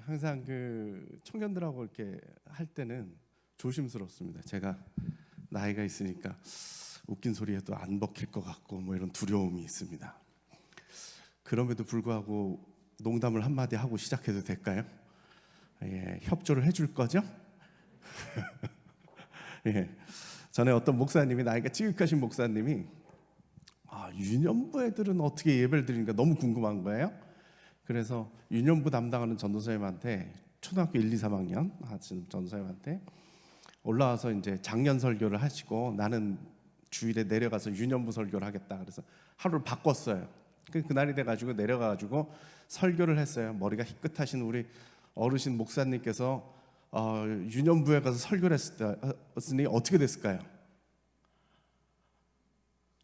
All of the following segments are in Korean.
항상 그 청년들하고 이렇게 할 때는 조심스럽습니다. 제가 나이가 있으니까 웃긴 소리에도 안 먹힐 것 같고 뭐 이런 두려움이 있습니다. 그럼에도 불구하고 농담을 한마디 하고 시작해도 될까요? 협조를 해줄 거죠? 전에 어떤 목사님이, 나이가 지극하신 목사님이 유년부 애들은 어떻게 예배를 드리는가 너무 궁금한 거예요. 그래서 유년부 담당하는 전도사님한테, 초등학교 1, 2, 3학년 하시는 전도사님한테 올라와서 이제 작년 설교를 하시고 나는 주일에 내려가서 유년부 설교를 하겠다. 그래서 하루를 바꿨어요. 그날이 돼가지고 내려가가지고 설교를 했어요. 머리가 희끗하신 우리 어르신 목사님께서 유년부에 가서 설교를 했으니 어떻게 됐을까요?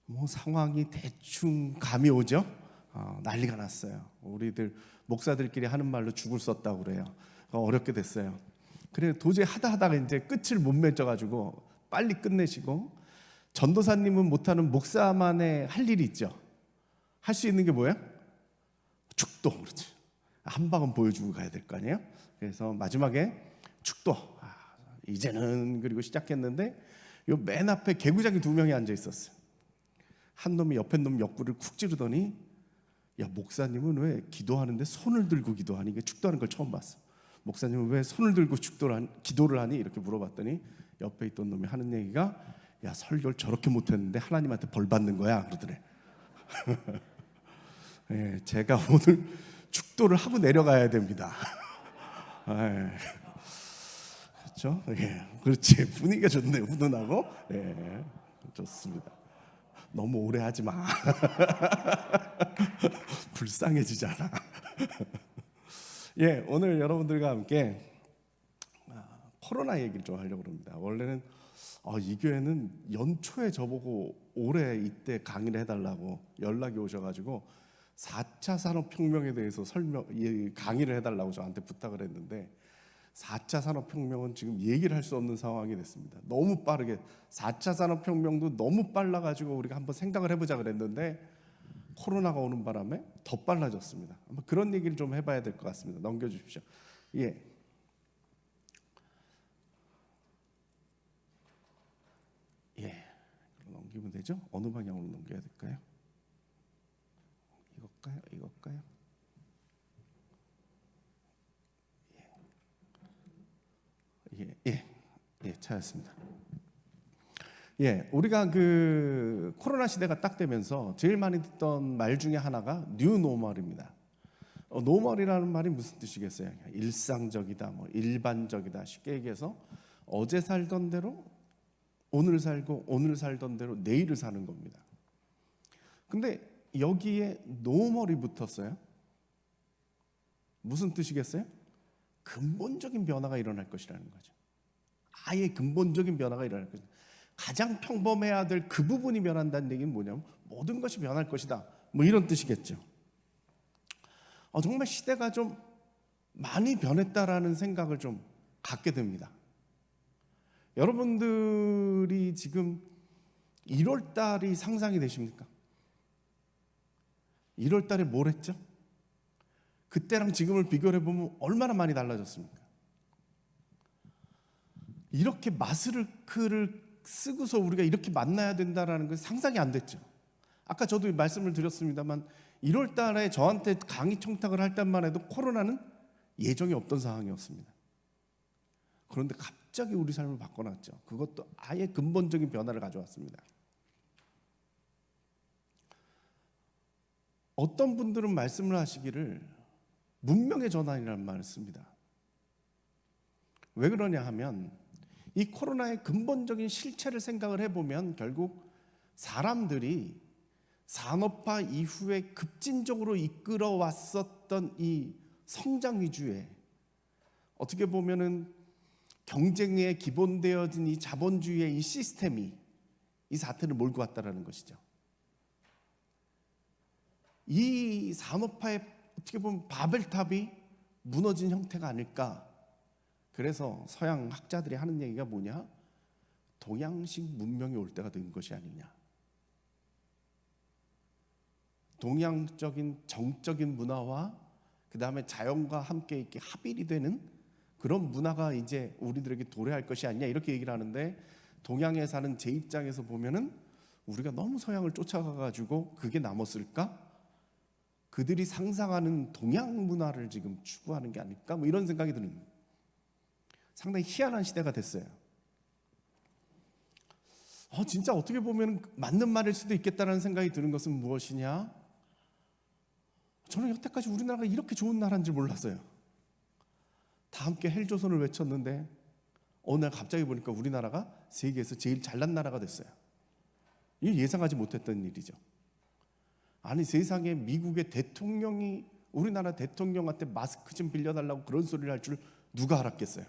뭐 상황이 대충 감이 오죠. 난리가 났어요. 우리들 목사들끼리 하는 말로 죽을 썼다고 그래요. 어렵게 됐어요. 그래 도저히 하다가 이제 끝을 못 맺어가지고 빨리 끝내시고, 전도사님은 못하는 목사만의 할 일이 있죠. 할 수 있는 게 뭐예요? 축도. 그렇지. 한 방은 보여주고 가야 될 거 아니에요. 그래서 마지막에 축도. 이제는, 그리고 시작했는데 요 맨 앞에 개구장이 2명이 앉아 있었어요. 한 놈이 옆에 놈 옆구리를 쿡 찌르더니, 야, 목사님은 왜 기도하는데 손을 들고 기도하니? 이게 축도하는 걸 처음 봤어. 목사님은 왜 손을 들고 기도를 하니? 이렇게 물어봤더니 옆에 있던 놈이 하는 얘기가, 야, 설교를 저렇게 못했는데 하나님한테 벌 받는 거야 그러더래. 제가 오늘 축도를 하고 내려가야 됩니다. 그렇죠? 그렇지. 분위기가 좋네. 훈훈하고. 좋습니다. 너무 오래 하지 마. 불쌍해지잖아. 오늘 여러분들과 함께 코로나 얘기를 좀 하려고 합니다. 원래는 이 교회는 연초에 저보고 올해 이때 강의를 해달라고 연락이 오셔가지고 4차 산업혁명에 대해서 강의를 해달라고 저한테 부탁을 했는데, 4차 산업혁명은 지금 얘기를 할 수 없는 상황이 됐습니다. 너무 빠르게 4차 산업혁명도 너무 빨라가지고 우리가 한번 생각을 해보자 그랬는데 코로나가 오는 바람에 더 빨라졌습니다. 한번 그런 얘기를 좀 해봐야 될 것 같습니다. 넘겨주십시오. 넘기면 되죠? 어느 방향으로 넘겨야 될까요? 이걸까요? 찾았습니다. 우리가 그 코로나 시대가 딱 되면서 제일 많이 듣던 말 중에 하나가 뉴노멀입니다. 노멀이라는 말이 무슨 뜻이겠어요? 일상적이다, 뭐 일반적이다. 쉽게 얘기해서 어제 살던 대로 오늘 살고, 오늘 살던 대로 내일을 사는 겁니다. 근데 여기에 노멀이 붙었어요. 무슨 뜻이겠어요? 근본적인 변화가 일어날 것이라는 거죠. 아예 근본적인 변화가 일어날 것이다. 가장 평범해야 될 그 부분이 변한다는 얘기는 뭐냐면 모든 것이 변할 것이다, 뭐 이런 뜻이겠죠. 정말 시대가 좀 많이 변했다라는 생각을 좀 갖게 됩니다. 여러분들이 지금 1월 달이 상상이 되십니까? 1월 달에 뭘 했죠? 그때랑 지금을 비교해 보면 얼마나 많이 달라졌습니까? 이렇게 마스크를 쓰고서 우리가 이렇게 만나야 된다라는 건 상상이 안 됐죠. 아까 저도 말씀을 드렸습니다만 1월 달에 저한테 강의 청탁을 할 때만 해도 코로나는 예정이 없던 상황이었습니다. 그런데 갑자기 우리 삶을 바꿔놨죠. 그것도 아예 근본적인 변화를 가져왔습니다. 어떤 분들은 말씀을 하시기를 문명의 전환이라는 말을 씁니다. 왜 그러냐 하면 이 코로나의 근본적인 실체를 생각을 해보면 결국 사람들이 산업화 이후에 급진적으로 이끌어 왔었던 이 성장 위주의, 어떻게 보면은 경쟁에 기본되어진 이 자본주의의 이 시스템이 이 사태를 몰고 왔다라는 것이죠. 이 산업화의 어떻게 보면 바벨탑이 무너진 형태가 아닐까. 그래서 서양 학자들이 하는 얘기가 뭐냐? 동양식 문명이 올 때가 된 것이 아니냐. 동양적인 정적인 문화와 그 다음에 자연과 함께 이렇게 합일이 되는 그런 문화가 이제 우리들에게 도래할 것이 아니냐 이렇게 얘기를 하는데, 동양에 사는 제 입장에서 보면은 우리가 너무 서양을 쫓아가가지고 그게 남았을까? 그들이 상상하는 동양 문화를 지금 추구하는 게 아닐까? 뭐 이런 생각이 드는, 상당히 희한한 시대가 됐어요. 진짜 어떻게 보면 맞는 말일 수도 있겠다는 생각이 드는 것은 무엇이냐? 저는 여태까지 우리나라가 이렇게 좋은 나라인 줄 몰랐어요. 다 함께 헬조선을 외쳤는데 어느 날 갑자기 보니까 우리나라가 세계에서 제일 잘난 나라가 됐어요. 이게 예상하지 못했던 일이죠. 아니, 세상에 미국의 대통령이 우리나라 대통령한테 마스크 좀 빌려달라고 그런 소리를 할 줄 누가 알았겠어요?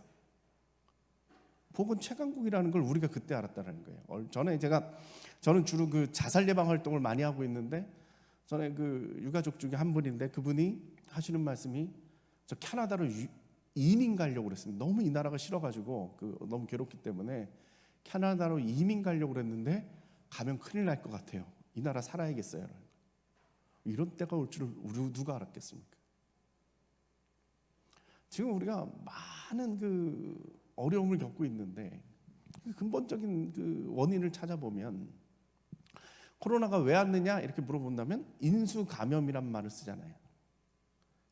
보건 최강국이라는 걸 우리가 그때 알았다는 거예요. 저는 주로 그 자살 예방 활동을 많이 하고 있는데, 전에 그 유가족 중에 한 분인데 그분이 하시는 말씀이, 저 캐나다로 이민 가려고 그랬습니다. 너무 이 나라가 싫어가지고 너무 괴롭기 때문에 캐나다로 이민 가려고 그랬는데 가면 큰일 날 것 같아요. 이 나라 살아야겠어요. 이런 때가 올 줄 누가 알았겠습니까? 지금 우리가 많은 그 어려움을 겪고 있는데, 근본적인 그 원인을 찾아보면, 코로나가 왜 왔느냐 이렇게 물어본다면 인수감염이란 말을 쓰잖아요.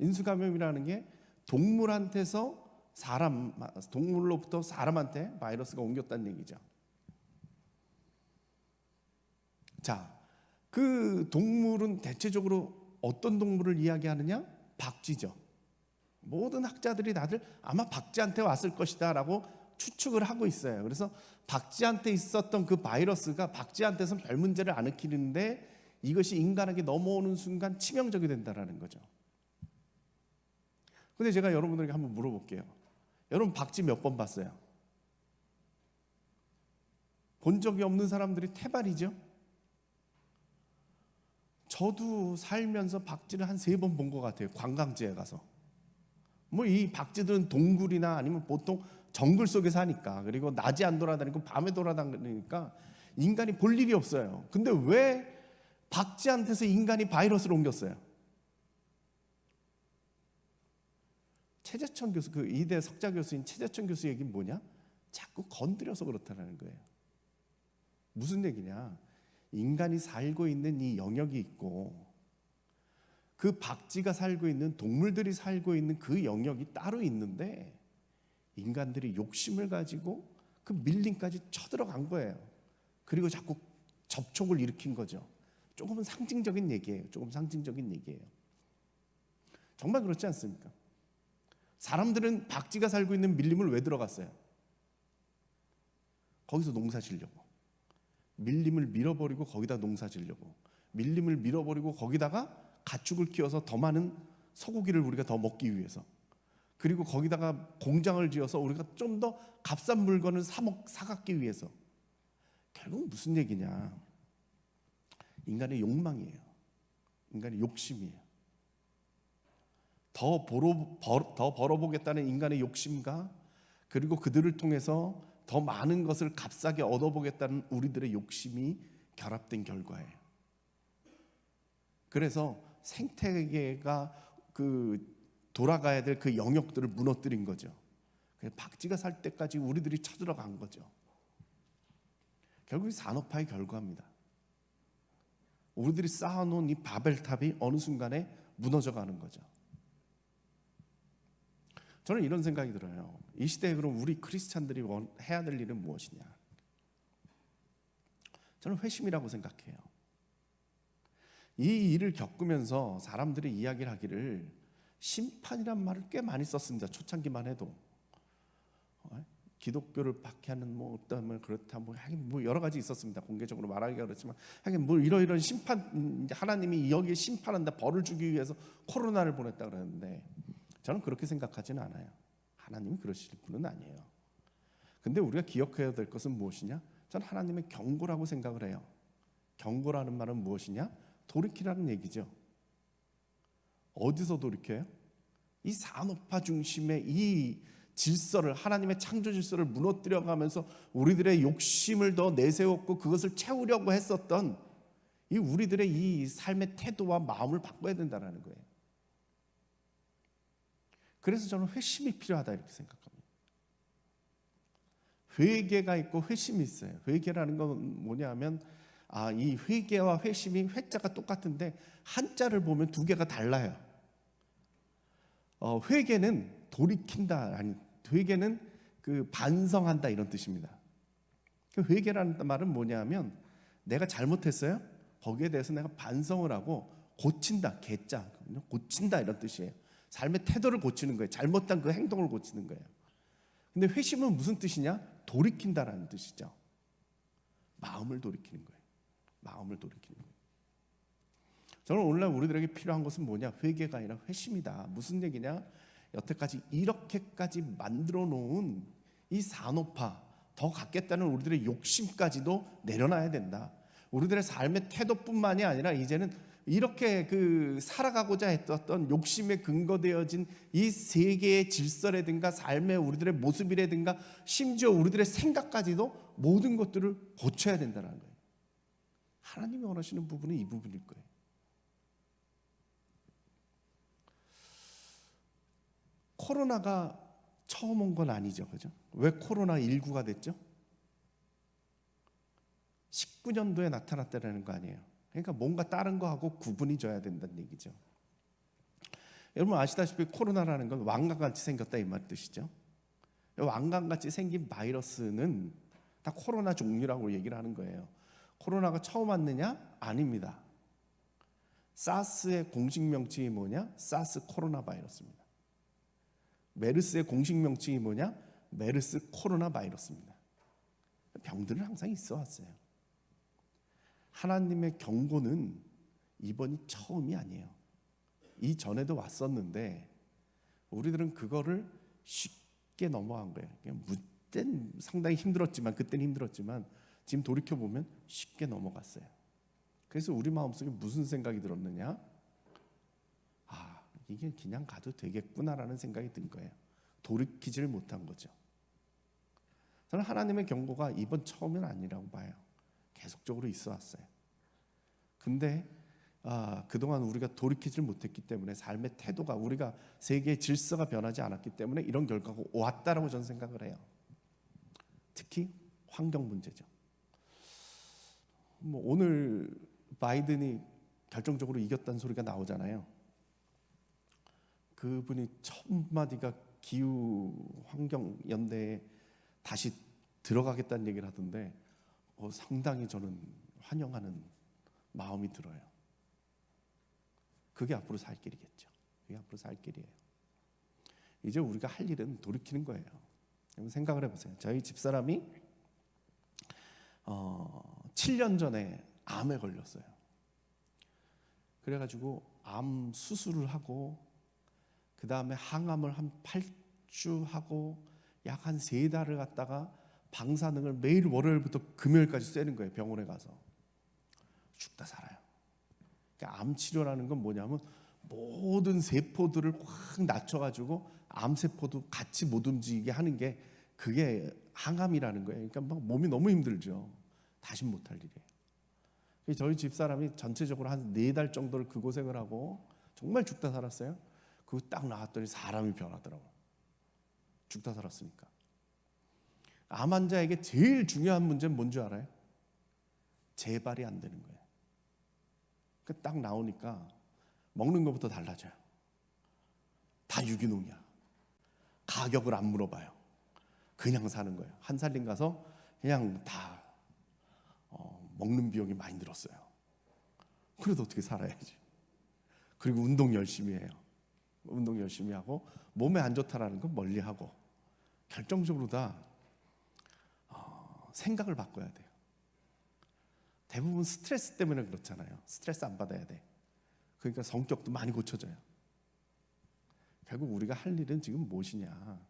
인수감염이라는 게 동물로부터 사람한테 바이러스가 옮겼다는 얘기죠. 자, 그 동물은 대체적으로 어떤 동물을 이야기하느냐? 박쥐죠. 모든 학자들이 다들 아마 박쥐한테 왔을 것이다 라고 추측을 하고 있어요. 그래서 박쥐한테 있었던 그 바이러스가 박쥐한테선 별 문제를 안 일으키는데 이것이 인간에게 넘어오는 순간 치명적이 된다는 거죠. 근데 제가 여러분들에게 한번 물어볼게요. 여러분 박쥐 몇 번 봤어요? 본 적이 없는 사람들이 태반이죠. 저도 살면서 박쥐를 한 3번 본 것 같아요. 관광지에 가서. 뭐 이 박쥐들은 동굴이나 아니면 보통 정글 속에 사니까, 그리고 낮에 안 돌아다니고 밤에 돌아다니니까 인간이 볼 일이 없어요. 근데 왜 박쥐한테서 인간이 바이러스를 옮겼어요? 최재천 교수, 그 이대 석자 교수인 최재천 교수 얘기는 뭐냐? 자꾸 건드려서 그렇다는 거예요. 무슨 얘기냐? 인간이 살고 있는 이 영역이 있고, 그 박쥐가 살고 있는, 동물들이 살고 있는 그 영역이 따로 있는데, 인간들이 욕심을 가지고 그 밀림까지 쳐들어간 거예요. 그리고 자꾸 접촉을 일으킨 거죠. 조금은 상징적인 얘기예요. 정말 그렇지 않습니까? 사람들은 박쥐가 살고 있는 밀림을 왜 들어갔어요? 거기서 농사 지려고. 밀림을 밀어버리고 거기다 농사 지려고. 밀림을 밀어버리고 거기다가 가축을 키워서 더 많은 소고기를 우리가 더 먹기 위해서. 그리고 거기다가 공장을 지어서 우리가 좀 더 값싼 물건을 사갖기 위해서. 결국 무슨 얘기냐? 인간의 욕망이에요. 인간의 욕심이에요. 더 벌어보겠다는 인간의 욕심과, 그리고 그들을 통해서 더 많은 것을 값싸게 얻어보겠다는 우리들의 욕심이 결합된 결과예요. 그래서 생태계가 돌아가야 될 그 영역들을 무너뜨린 거죠. 박쥐가 살 때까지 우리들이 쳐들어간 거죠. 결국 산업화의 결과입니다. 우리들이 쌓아놓은 이 바벨탑이 어느 순간에 무너져가는 거죠. 저는 이런 생각이 들어요. 이 시대에 그럼 우리 크리스찬들이 해야 될 일은 무엇이냐? 저는 회심이라고 생각해요. 이 일을 겪으면서 사람들이 이야기를 하기를 심판이란 말을 꽤 많이 썼습니다. 초창기만 해도. 기독교를 박해하는 어떤 그렇다 하긴 여러 가지 있었습니다. 공개적으로 말하기가 그렇지만 하긴 이러이러한 심판, 하나님이 여기에 심판한다, 벌을 주기 위해서 코로나를 보냈다 그러는데, 저는 그렇게 생각하지는 않아요. 하나님이 그러실 분은 아니에요. 근데 우리가 기억해야 될 것은 무엇이냐? 저는 하나님의 경고라고 생각을 해요. 경고라는 말은 무엇이냐? 돌이키라는 얘기죠. 어디서 돌이켜요? 이 산업화 중심의 이 질서를, 하나님의 창조 질서를 무너뜨려가면서 우리들의 욕심을 더 내세웠고 그것을 채우려고 했었던 이 우리들의 이 삶의 태도와 마음을 바꿔야 된다는 거예요. 그래서 저는 회심이 필요하다 이렇게 생각합니다. 회개가 있고 회심이 있어요. 회개라는 건 뭐냐면 이 회개와 회심이 회자가 똑같은데 한자를 보면 두 개가 달라요. 회개는 돌이킨다, 아니 회개는 그 반성한다 이런 뜻입니다. 그 회개라는 말은 뭐냐면 내가 잘못했어요. 거기에 대해서 내가 반성을 하고 고친다, 개자 고친다 이런 뜻이에요. 삶의 태도를 고치는 거예요. 잘못한 그 행동을 고치는 거예요. 근데 회심은 무슨 뜻이냐? 돌이킨다라는 뜻이죠. 마음을 돌이키는 거예요. 마음을 돌이키는 거예요. 저는 오늘날 우리들에게 필요한 것은 뭐냐? 회개가 아니라 회심이다. 무슨 얘기냐? 여태까지 이렇게까지 만들어 놓은 이 산업화, 더 갖겠다는 우리들의 욕심까지도 내려놔야 된다. 우리들의 삶의 태도뿐만이 아니라 이제는 이렇게 살아가고자 했던 욕심에 근거되어진 이 세계의 질서라든가 삶의 우리들의 모습이라든가 심지어 우리들의 생각까지도 모든 것들을 고쳐야 된다는 거예요. 하나님이 원하시는 부분은 이 부분일 거예요. 코로나가 처음 온 건 아니죠, 그죠? 왜 코로나19가 됐죠? 19년도에 나타났다는 거 아니에요. 그러니까 뭔가 다른 거하고 구분이 져야 된다는 얘기죠. 여러분 아시다시피 코로나라는 건 왕관같이 생겼다 이 말 뜻이죠. 왕관같이 생긴 바이러스는 다 코로나 종류라고 얘기를 하는 거예요. 코로나가 처음 왔느냐? 아닙니다. 사스의 공식 명칭이 뭐냐? 사스 코로나 바이러스입니다. 메르스의 공식 명칭이 뭐냐? 메르스 코로나 바이러스입니다. 병들은 항상 있어 왔어요. 하나님의 경고는 이번이 처음이 아니에요. 이전에도 왔었는데 우리들은 그거를 쉽게 넘어간 거예요. 그때는 상당히 힘들었지만 지금 돌이켜보면 쉽게 넘어갔어요. 그래서 우리 마음속에 무슨 생각이 들었느냐? 이게 그냥 가도 되겠구나라는 생각이 든 거예요. 돌이키지를 못한 거죠. 저는 하나님의 경고가 이번 처음은 아니라고 봐요. 계속적으로 있어 왔어요. 근데 그동안 우리가 돌이키지를 못했기 때문에 삶의 태도가 우리가 세계의 질서가 변하지 않았기 때문에 이런 결과가 왔다라고 저는 생각을 해요. 특히 환경 문제죠. 오늘 바이든이 결정적으로 이겼다는 소리가 나오잖아요. 그분이 첫 마디가 기후 환경 연대에 다시 들어가겠다는 얘기를 하던데 상당히 저는 환영하는 마음이 들어요. 그게 앞으로 살 길이겠죠. 그게 앞으로 살 길이에요. 이제 우리가 할 일은 돌이키는 거예요. 여러분 생각을 해보세요. 저희 집사람이 7년 전에 암에 걸렸어요. 그래가지고 암 수술을 하고 그 다음에 항암을 한 8주 하고 약 한 3달을 갖다가 방사능을 매일 월요일부터 금요일까지 쐬는 거예요. 병원에 가서. 죽다 살아요. 그러니까 암 치료라는 건 뭐냐면 모든 세포들을 확 낮춰가지고 암세포도 같이 못 움직이게 하는 게 그게 항암이라는 거예요. 그러니까 막 몸이 너무 힘들죠. 다시 못할 일이에요. 저희 집사람이 전체적으로 한 4달 정도를 그 고생을 하고 정말 죽다 살았어요. 그거 딱 나왔더니 사람이 변하더라고요. 죽다 살았으니까. 암 환자에게 제일 중요한 문제는 뭔지 알아요? 재발이 안 되는 거예요. 딱 나오니까 먹는 것부터 달라져요. 다 유기농이야. 가격을 안 물어봐요. 그냥 사는 거예요. 한살림 가서 그냥 다 먹는 비용이 많이 들었어요. 그래도 어떻게 살아야지. 그리고 운동 열심히 해요. 운동 열심히 하고 몸에 안 좋다라는 건 멀리하고 결정적으로 다 생각을 바꿔야 돼요. 대부분 스트레스 때문에 그렇잖아요. 스트레스 안 받아야 돼. 그러니까 성격도 많이 고쳐져요. 결국 우리가 할 일은 지금 무엇이냐?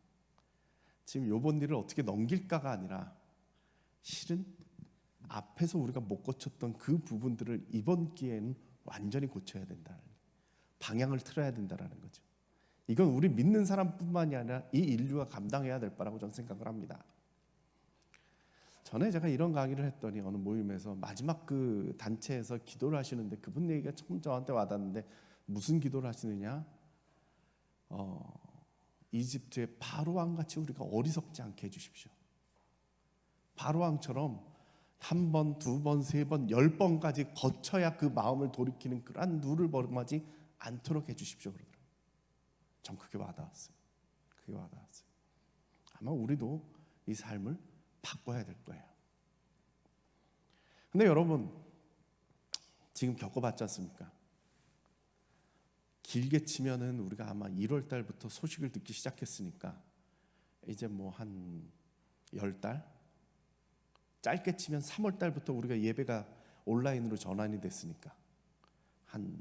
지금 요번 일을 어떻게 넘길까가 아니라 실은 앞에서 우리가 못 고쳤던 그 부분들을 이번 기회에는 완전히 고쳐야 된다는 방향을 틀어야 된다는 거죠. 이건 우리 믿는 사람뿐만이 아니라 이 인류가 감당해야 될 바라고 저는 생각을 합니다. 전에 제가 이런 강의를 했더니 어느 모임에서 마지막 그 단체에서 기도를 하시는데 그분 얘기가 참 저한테 와닿는데 무슨 기도를 하시느냐? 이집트의 바로왕 같이 우리가 어리석지 않게 해주십시오. 바로왕처럼 한 번, 두 번, 세 번, 10번까지 거쳐야 그 마음을 돌이키는 그러한 누를 범하지 않도록 해주십시오. 그러더라고요. 전 그게 와닿았어요. 그게 와닿았어요. 아마 우리도 이 삶을 바꿔야 될 거예요. 근데 여러분, 지금 겪어봤지 않습니까? 길게 치면은 우리가 아마 1월 달부터 소식을 듣기 시작했으니까 이제 뭐 한 10달? 짧게 치면 3월 달부터 우리가 예배가 온라인으로 전환이 됐으니까 한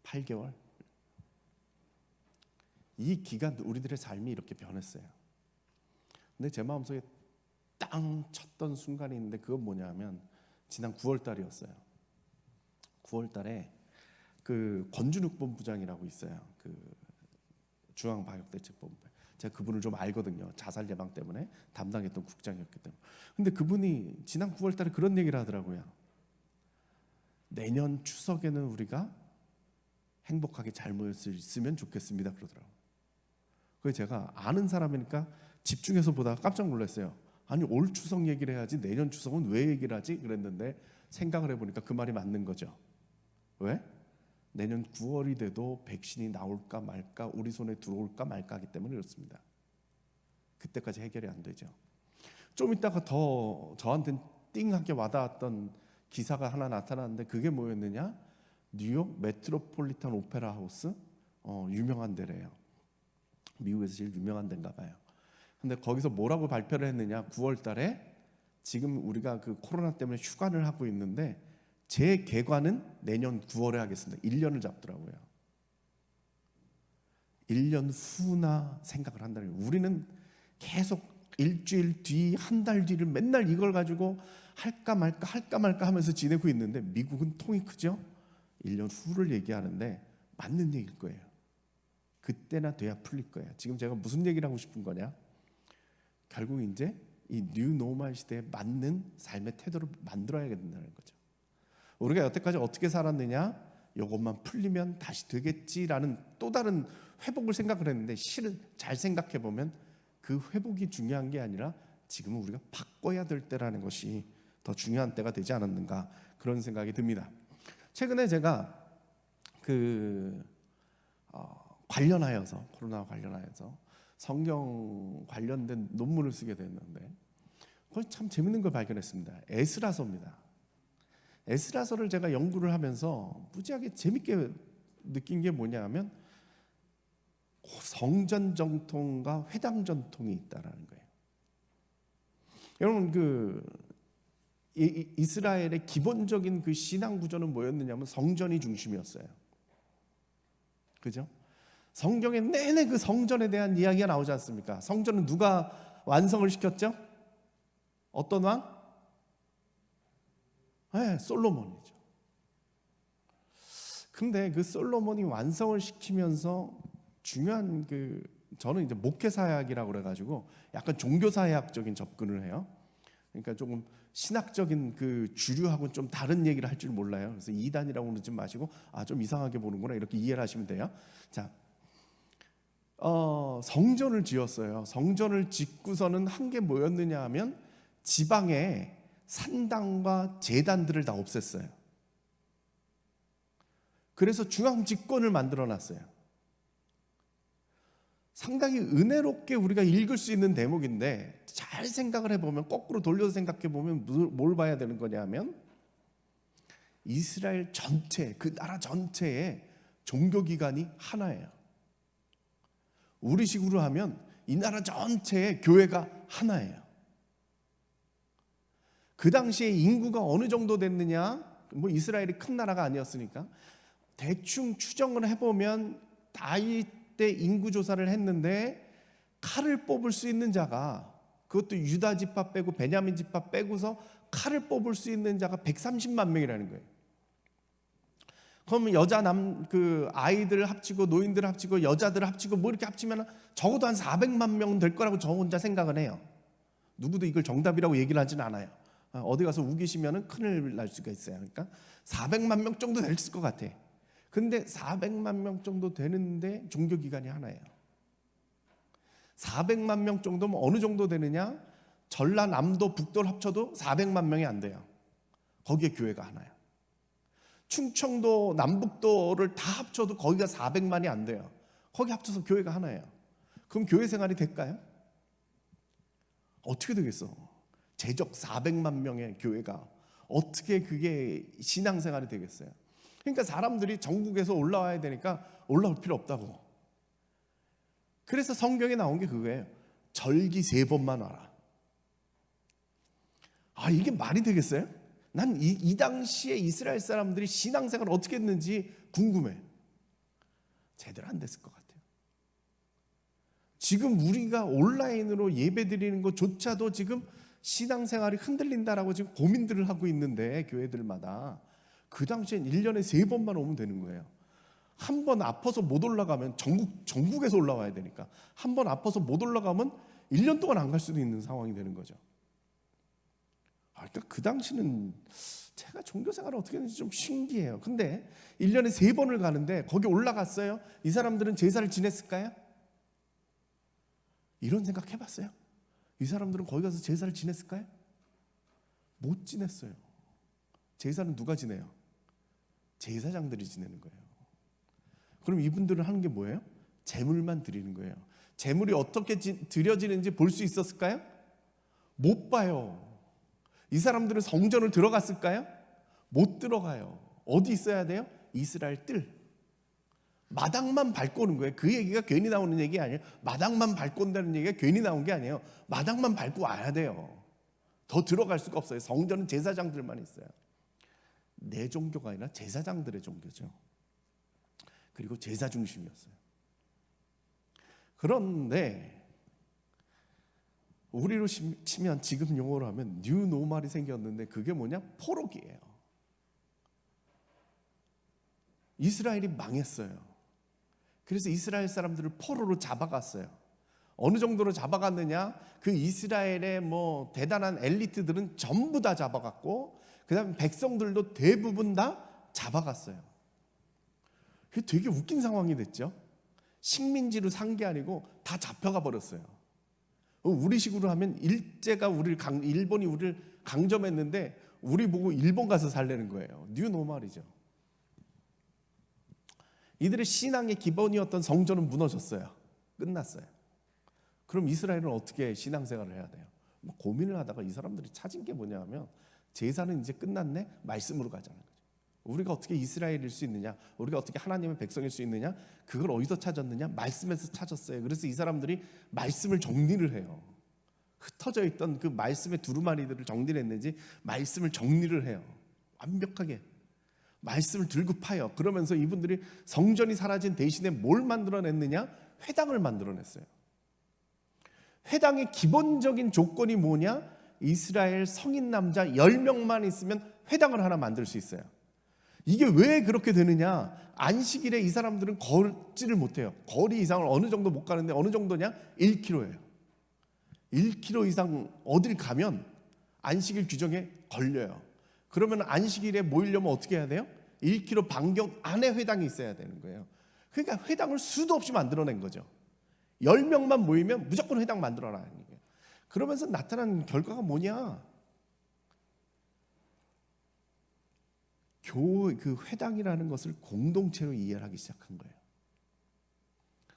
8개월? 이 기간 우리들의 삶이 이렇게 변했어요. 근데 제 마음속에 땅 쳤던 순간이 있는데 그건 뭐냐면 지난 9월 달이었어요. 9월 달에 그 권준욱 본부장이라고 있어요. 그 중앙방역대책본부. 제가 그분을 좀 알거든요. 자살 예방 때문에 담당했던 국장이었기 때문에. 근데 그분이 지난 9월 달에 그런 얘기를 하더라고요. 내년 추석에는 우리가 행복하게 잘 모일 수 있으면 좋겠습니다. 그러더라고요. 그래서 제가 아는 사람이니까 집중해서 보다가 깜짝 놀랐어요. 아니 올 추석 얘기를 해야지 내년 추석은 왜 얘기를 하지? 그랬는데 생각을 해보니까 그 말이 맞는 거죠. 왜? 내년 9월이 돼도 백신이 나올까 말까 우리 손에 들어올까 말까 하기 때문에 그렇습니다. 그때까지 해결이 안 되죠. 좀 있다가 더 저한테는 띵하게 와닿았던 기사가 하나 나타났는데 그게 뭐였느냐? 뉴욕 메트로폴리탄 오페라 하우스 유명한 데래요. 미국에서 제일 유명한 데인가 봐요. 근데 거기서 뭐라고 발표를 했느냐? 9월 달에 지금 우리가 그 코로나 때문에 휴관을 하고 있는데 재개관은 내년 9월에 하겠습니다. 1년을 잡더라고요. 1년 후나 생각을 한다는 거예요. 우리는 계속 일주일 뒤, 한 달 뒤를 맨날 이걸 가지고 할까 말까 하면서 지내고 있는데 미국은 통이 크죠? 1년 후를 얘기하는데 맞는 얘기일 거예요. 그때나 돼야 풀릴 거예요. 지금 제가 무슨 얘기를 하고 싶은 거냐? 결국 이제 이 뉴 노멀 시대에 맞는 삶의 태도를 만들어야 된다는 거죠. 우리가 여태까지 어떻게 살았느냐? 이것만 풀리면 다시 되겠지라는 또 다른 회복을 생각을 했는데 실은 잘 생각해 보면 그 회복이 중요한 게 아니라 지금은 우리가 바꿔야 될 때라는 것이 더 중요한 때가 되지 않았는가 그런 생각이 듭니다. 최근에 제가 관련하여서 코로나와 관련하여서 성경 관련된 논문을 쓰게 됐는데 그건 참 재밌는 걸 발견했습니다. 에스라서입니다. 에스라서를 제가 연구를 하면서 무지하게 재밌게 느낀 게 뭐냐면 성전 전통과 회당 전통이 있다라는 거예요. 여러분 이스라엘의 기본적인 그 신앙 구조는 뭐였느냐면 성전이 중심이었어요. 그죠? 성경에 내내 그 성전에 대한 이야기가 나오지 않습니까? 성전은 누가 완성을 시켰죠? 어떤 왕? 네, 솔로몬이죠. 근데 그 솔로몬이 완성을 시키면서 중요한 저는 이제 목회사학이라고 그래가지고 약간 종교사회학적인 접근을 해요. 그러니까 조금 신학적인 그 주류하고는 좀 다른 얘기를 할 줄 몰라요. 그래서 이단이라고 그러지 마시고 좀 이상하게 보는구나 이렇게 이해를 하시면 돼요. 자, 성전을 지었어요. 성전을 짓고서는 한 게 뭐였느냐 하면 지방에 산당과 제단들을 다 없앴어요. 그래서 중앙 집권을 만들어놨어요. 상당히 은혜롭게 우리가 읽을 수 있는 대목인데 잘 생각을 해보면 거꾸로 돌려서 생각해보면 뭘 봐야 되는 거냐 하면 이스라엘 전체, 그 나라 전체의 종교기관이 하나예요. 우리식으로 하면 이 나라 전체의 교회가 하나예요. 그 당시에 인구가 어느 정도 됐느냐? 뭐 이스라엘이 큰 나라가 아니었으니까 대충 추정을 해보면 다윗 때 인구 조사를 했는데 칼을 뽑을 수 있는 자가 그것도 유다 지파 빼고 베냐민 지파 빼고서 칼을 뽑을 수 있는 자가 130만 명이라는 거예요. 그러면 여자 아이들 합치고 노인들 합치고 여자들 합치고 뭐 이렇게 합치면 적어도 한 400만 명 될 거라고 저 혼자 생각을 해요. 누구도 이걸 정답이라고 얘기를 하진 않아요. 어디 가서 우기시면 큰일 날 수가 있어요. 그러니까 400만 명 정도 될 것 같아. 근데 400만 명 정도 되는데 종교기관이 하나예요. 400만 명 정도면 어느 정도 되느냐? 전라남도 북도를 합쳐도 400만 명이 안 돼요. 거기에 교회가 하나야. 충청도 남북도를 다 합쳐도 거기가 400만이 안 돼요. 거기 합쳐서 교회가 하나예요. 그럼 교회 생활이 될까요? 어떻게 되겠어? 제적 400만 명의 교회가 어떻게 그게 신앙생활이 되겠어요? 그러니까 사람들이 전국에서 올라와야 되니까 올라올 필요 없다고. 그래서 성경에 나온 게 그거예요. 절기 3번만 와라. 이게 말이 되겠어요? 난 이 당시에 이스라엘 사람들이 신앙생활을 어떻게 했는지 궁금해. 제대로 안 됐을 것 같아요. 지금 우리가 온라인으로 예배 드리는 것조차도 지금 신앙생활이 흔들린다라고 지금 고민들을 하고 있는데, 교회들마다 그 당시엔 1년에 3번만 오면 되는 거예요. 한 번 아파서 못 올라가면 전국에서 올라와야 되니까 한 번 아파서 못 올라가면 1년 동안 안 갈 수도 있는 상황이 되는 거죠. 그러니까 그 당시는 제가 종교생활을 어떻게 했는지 좀 신기해요. 근데 1년에 3번을 가는데 거기 올라갔어요? 이 사람들은 제사를 지냈을까요? 이런 생각 해봤어요? 이 사람들은 거기 가서 제사를 지냈을까요? 못 지냈어요. 제사는 누가 지내요? 제사장들이 지내는 거예요. 그럼 이분들은 하는 게 뭐예요? 제물만 드리는 거예요. 제물이 어떻게 드려지는지 볼 수 있었을까요? 못 봐요. 이 사람들은 성전을 들어갔을까요? 못 들어가요. 어디 있어야 돼요? 이스라엘 뜰. 마당만 밟고 오는 거예요. 그 얘기가 괜히 나오는 얘기 아니에요. 마당만 밟고 온다는 얘기가 괜히 나온 게 아니에요. 마당만 밟고 와야 돼요. 더 들어갈 수가 없어요. 성전은 제사장들만 있어요. 내 종교가 아니라 제사장들의 종교죠. 그리고 제사 중심이었어요. 그런데 우리로 치면 지금 용어로 하면 뉴 노멀이 생겼는데, 그게 뭐냐? 포로기예요. 이스라엘이 망했어요. 그래서 이스라엘 사람들을 포로로 잡아갔어요. 어느 정도로 잡아갔느냐? 그 이스라엘의 대단한 엘리트들은 전부 다 잡아갔고, 그 다음에 백성들도 대부분 다 잡아갔어요. 그게 되게 웃긴 상황이 됐죠. 식민지로 산 게 아니고 다 잡혀가 버렸어요. 우리식으로 하면 일본이 우리를 강점했는데 우리 보고 일본 가서 살려는 거예요. 뉴 노멀이죠. 이들의 신앙의 기본이었던 성전은 무너졌어요. 끝났어요. 그럼 이스라엘은 어떻게 신앙생활을 해야 돼요? 고민을 하다가 이 사람들이 찾은 게 뭐냐 하면, 제사는 이제 끝났네? 말씀으로 가자는 거죠. 우리가 어떻게 이스라엘일 수 있느냐? 우리가 어떻게 하나님의 백성일 수 있느냐? 그걸 어디서 찾았느냐? 말씀에서 찾았어요. 그래서 이 사람들이 말씀을 정리를 해요. 흩어져 있던 그 말씀의 두루마리들을 정리를 했는지 말씀을 정리를 해요. 완벽하게 말씀을 들고 파요. 그러면서 이분들이 성전이 사라진 대신에 뭘 만들어냈느냐? 회당을 만들어냈어요. 회당의 기본적인 조건이 뭐냐? 이스라엘 성인 남자 10명만 있으면 회당을 하나 만들 수 있어요. 이게 왜 그렇게 되느냐? 안식일에 이 사람들은 걷지를 못해요. 거리 이상을 어느 정도 못 가는데, 어느 정도냐? 1km예요. 1km 이상 어딜 가면 안식일 규정에 걸려요. 그러면 안식일에 모이려면 어떻게 해야 돼요? 1km 반경 안에 회당이 있어야 되는 거예요. 그러니까 회당을 수도 없이 만들어낸 거죠. 10명만 모이면 무조건 회당 만들어라는 거예요. 그러면서 나타난 결과가 뭐냐? 그 회당이라는 것을 공동체로 이해하기 시작한 거예요.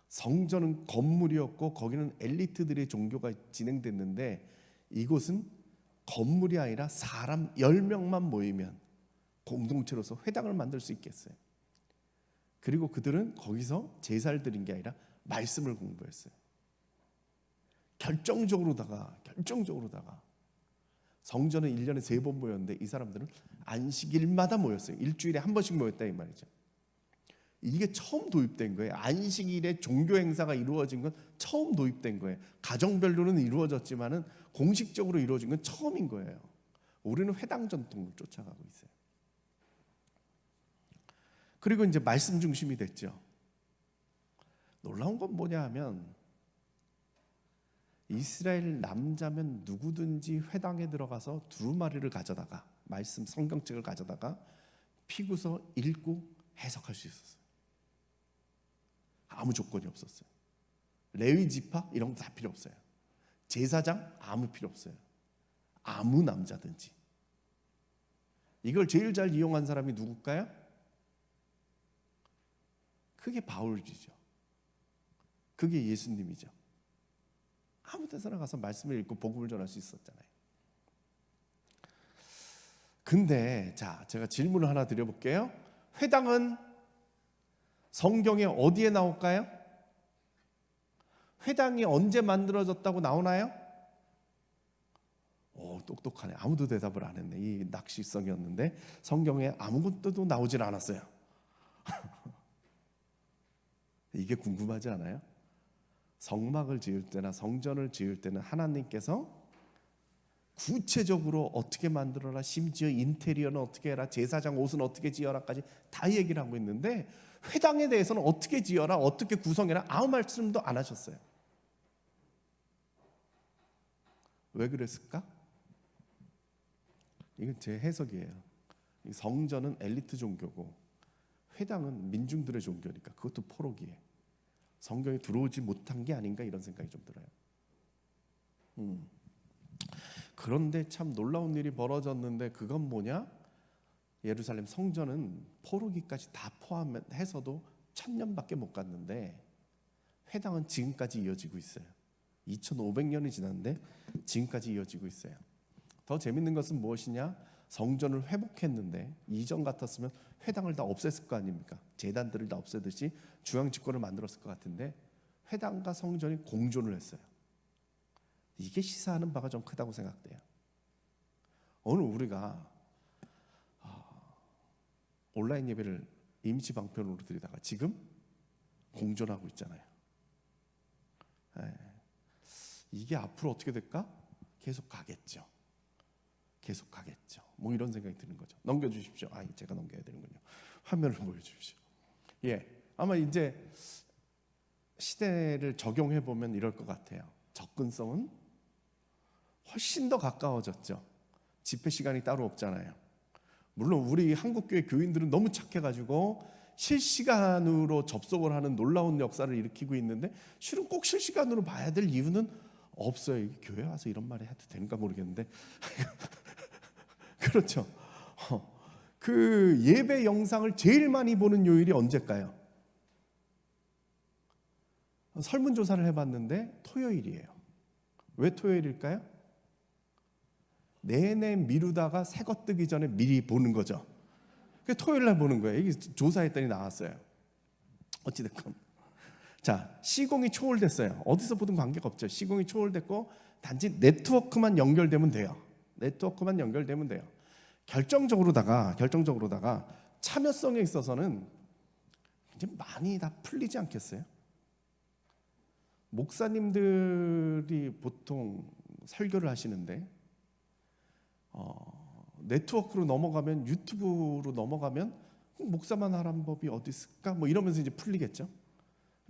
성전은 건물이었고 거기는 엘리트들의 종교가 진행됐는데, 이곳은 건물이 아니라 사람 10명만 모이면 공동체로서 회당을 만들 수 있겠어요. 그리고 그들은 거기서 제사를 드린 게 아니라 말씀을 공부했어요. 결정적으로다가 성전은 1년에 3번 모였는데 이 사람들은 안식일마다 모였어요. 일주일에 한 번씩 모였다 이 말이죠. 이게 처음 도입된 거예요. 안식일에 종교 행사가 이루어진 건 처음 도입된 거예요. 가정별로는 이루어졌지만은 공식적으로 이루어진 건 처음인 거예요. 우리는 회당 전통을 쫓아가고 있어요. 그리고 이제 말씀 중심이 됐죠. 놀라운 건 뭐냐 하면, 이스라엘 남자면 누구든지 회당에 들어가서 두루마리를 가져다가 말씀 성경책을 가져다가 피고서 읽고 해석할 수 있었어요. 아무 조건이 없었어요. 레위 지파 이런 거 다 필요 없어요. 제사장 아무 필요 없어요. 아무 남자든지. 이걸 제일 잘 이용한 사람이 누굴까요? 그게 바울이죠. 그게 예수님이죠. 아무 데서나 가서 말씀을 읽고 복음을 전할 수 있었잖아요. 근데 자, 제가 질문을 하나 드려볼게요. 회당은 성경에 어디에 나올까요? 회당이 언제 만들어졌다고 나오나요? 오, 똑똑하네. 아무도 대답을 안 했네. 이 낚시성이었는데 성경에 아무것도 나오질 않았어요. 이게 궁금하지 않아요? 성막을 지을 때나 성전을 지을 때는 하나님께서 구체적으로 어떻게 만들어라, 심지어 인테리어는 어떻게 해라, 제사장 옷은 어떻게 지어라까지 다 얘기를 하고 있는데 회당에 대해서는 어떻게 지어라, 어떻게 구성해라 아무 말씀도 안 하셨어요. 왜 그랬을까? 이건 제 해석이에요. 성전은 엘리트 종교고 회당은 민중들의 종교니까 그것도 포로기에 성경에 들어오지 못한 게 아닌가 이런 생각이 좀 들어요. 그런데 참 놀라운 일이 벌어졌는데 그건 뭐냐? 예루살렘 성전은 포로기까지 다 포함해서도 1000년밖에 못 갔는데 회당은 지금까지 이어지고 있어요. 2500년이 지났는데 지금까지 이어지고 있어요. 더 재밌는 것은 무엇이냐? 성전을 회복했는데 이전 같았으면 회당을 다 없앴을 거 아닙니까? 제단들을 다 없애듯이 중앙집권을 만들었을 것 같은데 회당과 성전이 공존을 했어요. 이게 시사하는 바가 좀 크다고 생각돼요. 오늘 우리가 온라인 예배를 임시 방편으로 드리다가 지금 공존하고 있잖아요. 이게 앞으로 어떻게 될까? 계속 가겠죠. 계속 가겠죠. 뭐 이런 생각이 드는 거죠. 넘겨주십시오. 제가 넘겨야 되는군요. 화면을 보여주십시오. 아마 이제 시대를 적용해 보면 이럴 것 같아요. 접근성은 훨씬 더 가까워졌죠. 집회 시간이 따로 없잖아요. 물론 우리 한국교회 교인들은 너무 착해가지고 실시간으로 접속을 하는 놀라운 역사를 일으키고 있는데 실은 꼭 실시간으로 봐야 될 이유는 없어요. 교회 와서 이런 말을 해도 되는가 모르겠는데 그렇죠. 그 예배 영상을 제일 많이 보는 요일이 언제일까요? 설문조사를 해봤는데 토요일이에요. 왜 토요일일까요? 내내 미루다가 새거 뜨기 전에 미리 보는 거죠. 그래서 토요일 날 보는 거예요. 이게 조사했더니 나왔어요. 어찌됐건 자, 시공이 초월됐어요. 어디서 보든 관계가 없죠. 시공이 초월됐고 단지 네트워크만 연결되면 돼요. 네트워크만 연결되면 돼요. 결정적으로다가 참여성에 있어서는 이제 많이 다 풀리지 않겠어요? 목사님들이 보통 설교를 하시는데 네트워크로 넘어가면 유튜브로 넘어가면 목사만 하라는 법이 어디 있을까? 뭐 이러면서 이제 풀리겠죠.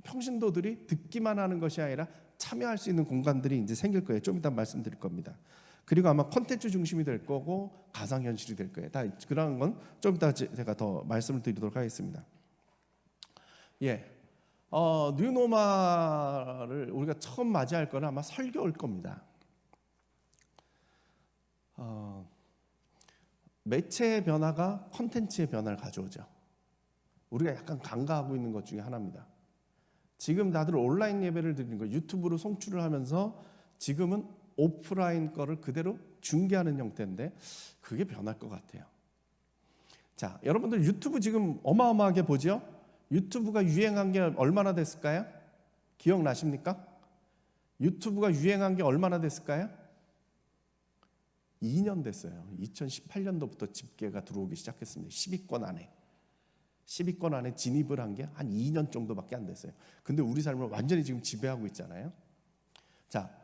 평신도들이 듣기만 하는 것이 아니라 참여할 수 있는 공간들이 이제 생길 거예요. 좀 이따 말씀드릴 겁니다. 그리고 아마 콘텐츠 중심이 될 거고 가상현실이 될 거예요. 다 그런 건 좀 이따 제가 더 말씀을 드리도록 하겠습니다. 뉴노멀을 우리가 처음 맞이할 거는 아마 설교일 겁니다. 매체의 변화가 콘텐츠의 변화를 가져오죠. 우리가 약간 간과하고 있는 것 중에 하나입니다. 지금 다들 온라인 예배를 드리는 거 유튜브로 송출을 하면서 지금은 오프라인 거를 그대로 중계하는 형태인데 그게 변할 것 같아요. 자, 여러분들 유튜브 지금 어마어마하게 보죠? 유튜브가 유행한 게 얼마나 됐을까요? 기억나십니까? 유튜브가 유행한 게 얼마나 됐을까요? 2년 됐어요. 2018년도부터 집계가 들어오기 시작했습니다. 10위권 안에 진입을 한 게 한 2년 정도밖에 안 됐어요. 근데 우리 삶을 완전히 지금 지배하고 있잖아요. 자,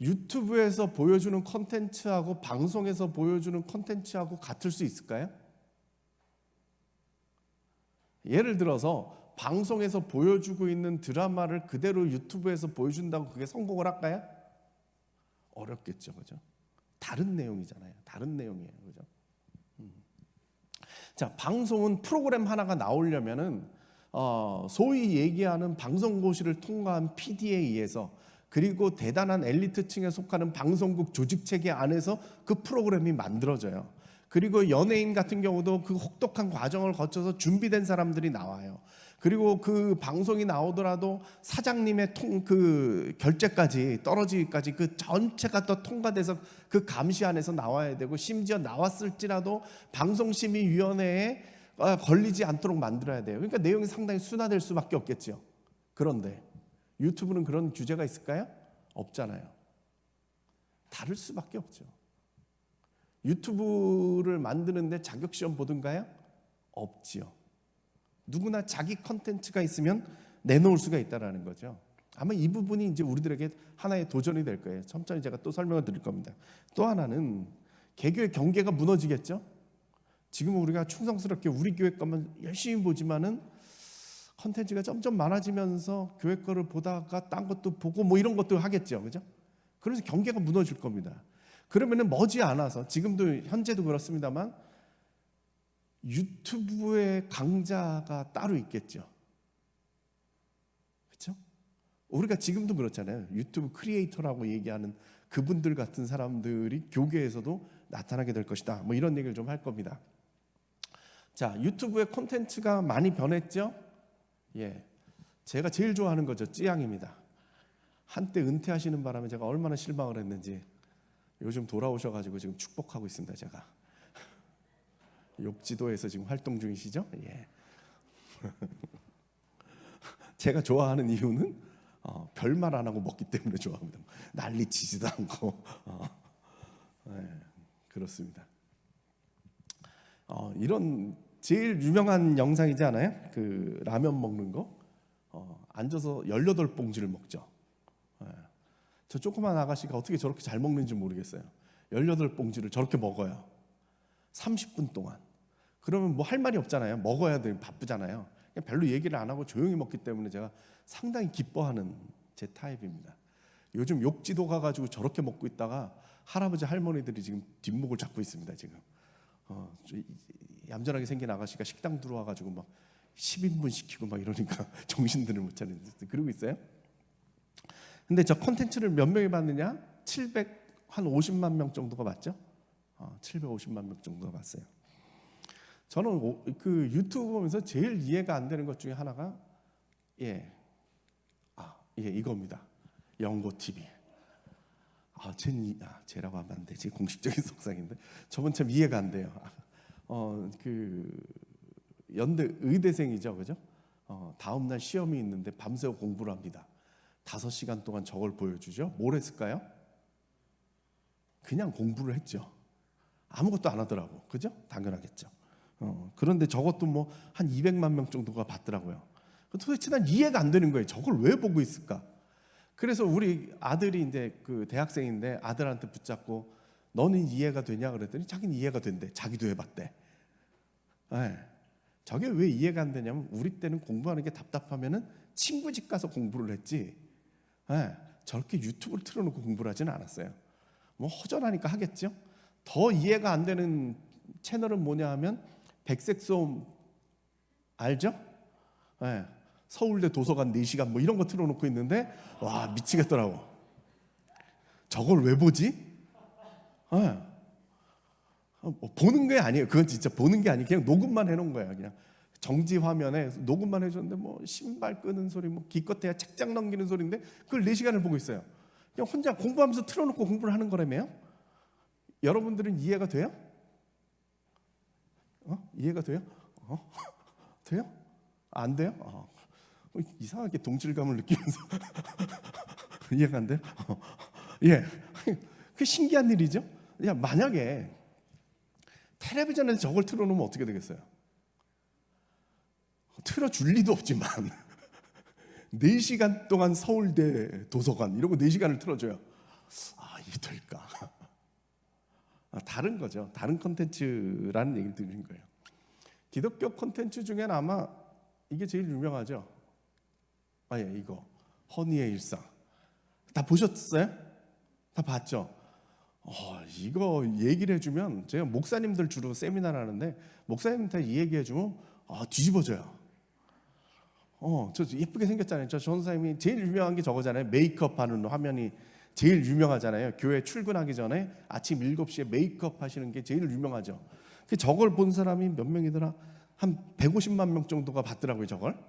유튜브에서 보여주는 콘텐츠하고 방송에서 보여주는 콘텐츠하고 같을 수 있을까요? 예를 들어서 방송에서 보여주고 있는 드라마를 그대로 유튜브에서 보여준다고 그게 성공을 할까요? 어렵겠죠, 그죠? 다른 내용이잖아요. 다른 내용이에요, 그죠? 자, 방송은 프로그램 하나가 나오려면은 소위 얘기하는 방송고시를 통과한 PD에 의해서, 그리고 대단한 엘리트층에 속하는 방송국 조직체계 안에서 그 프로그램이 만들어져요. 그리고 연예인 같은 경우도 그 혹독한 과정을 거쳐서 준비된 사람들이 나와요. 그리고 그 방송이 나오더라도 사장님의 그 결제까지 떨어지기까지 그 전체가 또 통과돼서 그 감시 안에서 나와야 되고, 심지어 나왔을지라도 방송심의위원회에 걸리지 않도록 만들어야 돼요. 그러니까 내용이 상당히 순화될 수밖에 없겠죠. 그런데 유튜브는 그런 규제가 있을까요? 없잖아요. 다를 수밖에 없죠. 유튜브를 만드는데 자격시험 보든가요? 없지요. 누구나 자기 컨텐츠가 있으면 내놓을 수가 있다는 거죠. 아마 이 부분이 이제 우리들에게 하나의 도전이 될 거예요. 천천히 제가 또 설명을 드릴 겁니다. 또 하나는 개교의 경계가 무너지겠죠. 지금 우리가 충성스럽게 우리 교회 것만 열심히 보지만은 컨텐츠가 점점 많아지면서 교회 거를 보다가 딴 것도 보고 뭐 이런 것도 하겠죠, 그죠? 그래서 경계가 무너질 겁니다. 그러면은 머지않아서, 지금도 현재도 그렇습니다만 유튜브의 강자가 따로 있겠죠. 그렇죠? 우리가 지금도 그렇잖아요. 유튜브 크리에이터라고 얘기하는 그분들 같은 사람들이 교계에서도 나타나게 될 것이다. 뭐 이런 얘기를 좀 할 겁니다. 자, 유튜브의 콘텐츠가 많이 변했죠? 예, 제가 제일 좋아하는 거죠. 찌양입니다. 한때 은퇴하시는 바람에 제가 얼마나 실망을 했는지 요즘 돌아오셔가지고 지금 축복하고 있습니다. 제가 욕지도에서 지금 활동 중이시죠? 예. 제가 좋아하는 이유는 별말 안 하고 먹기 때문에 좋아합니다. 난리치지도 않고 예, 그렇습니다. 이런 제일 유명한 영상이지 않아요? 그 라면 먹는 거 앉아서 18봉지를 먹죠. 예. 저 조그만 아가씨가 어떻게 저렇게 잘 먹는지 모르겠어요. 18봉지를 저렇게 먹어요. 30분 동안. 그러면 뭐 할 말이 없잖아요. 먹어야 돼, 바쁘잖아요. 그냥 별로 얘기를 안 하고 조용히 먹기 때문에 제가 상당히 기뻐하는 제 타입입니다. 요즘 욕지도 가가지고 저렇게 먹고 있다가 할아버지 할머니들이 지금 뒷목을 잡고 있습니다. 지금 얌전하게 생긴 아가씨가 식당 들어와가지고 막 10인분 시키고 막 이러니까 정신들을 못 차리는, 그러고 있어요. 근데 저 콘텐츠를 몇 명이 봤느냐? 750만 명 정도가 봤죠. 750만 명 정도가 봤어요. 저는 그 유튜브 보면서 제일 이해가 안 되는 것 중에 하나가 이겁니다. 영고 TV. 쟤라고 하면 안 되지, 공식적인 속상인데 저번 참 이해가 안 돼요. 그 연대 의대생이죠, 그죠? 다음 날 시험이 있는데 밤새워 공부를 합니다. 5시간 동안 저걸 보여주죠. 뭘 했을까요? 그냥 공부를 했죠. 아무것도 안 하더라고, 그죠? 당연하겠죠. 그런데 저것도 뭐 한 200만 명 정도가 봤더라고요. 도대체 난 이해가 안 되는 거예요. 저걸 왜 보고 있을까? 그래서 우리 아들이 이제 그 대학생인데 아들한테 붙잡고 너는 이해가 되냐 그랬더니 자기는 이해가 된대. 자기도 해봤대. 저게 왜 이해가 안 되냐면 우리 때는 공부하는 게 답답하면은 친구 집 가서 공부를 했지. 저렇게 유튜브를 틀어놓고 공부를 하지는 않았어요. 뭐 허전하니까 하겠죠. 더 이해가 안 되는 채널은 뭐냐 하면 백색소음 알죠? 서울대 도서관 4시간 뭐 이런 거 틀어놓고 있는데 와 미치겠더라고. 저걸 왜 보지? 보는 게 아니에요. 그건 진짜 보는 게 아니에요. 그냥 녹음만 해놓은 거예요. 그냥 정지 화면에 녹음만 해줬는데 뭐 신발 끄는 소리, 뭐 기껏해야 책장 넘기는 소리인데 그걸 4시간을 보고 있어요. 그냥 혼자 공부하면서 틀어놓고 공부를 하는 거라며요. 여러분들은 이해가 돼요? 이해가 돼요? 돼요? 안 돼요? 이상하게 동질감을 느끼면서 이해가 안 돼요? 예, 그 신기한 일이죠. 야, 만약에 텔레비전에서 저걸 틀어놓으면 어떻게 되겠어요? 틀어줄 리도 없지만 4시간 동안 서울대 도서관 이러고 4시간을 틀어줘요. 이게 될까? 다른 거죠. 다른 콘텐츠라는 얘기를 드리는 거예요. 기독교 콘텐츠 중에는 아마 이게 제일 유명하죠. 이거 허니의 일상 다 보셨어요? 다 봤죠? 이거 얘기를 해주면 제가 목사님들 주로 세미나를 하는데 목사님한테 이 얘기 해주면 뒤집어져요. 저 예쁘게 생겼잖아요. 저 전도사님이 제일 유명한 게 저거잖아요. 메이크업 하는 화면이 제일 유명하잖아요. 교회 출근하기 전에 아침 7시에 메이크업 하시는 게 제일 유명하죠. 저걸 본 사람이 몇 명이더라? 한 150만 명 정도가 봤더라고요. 저걸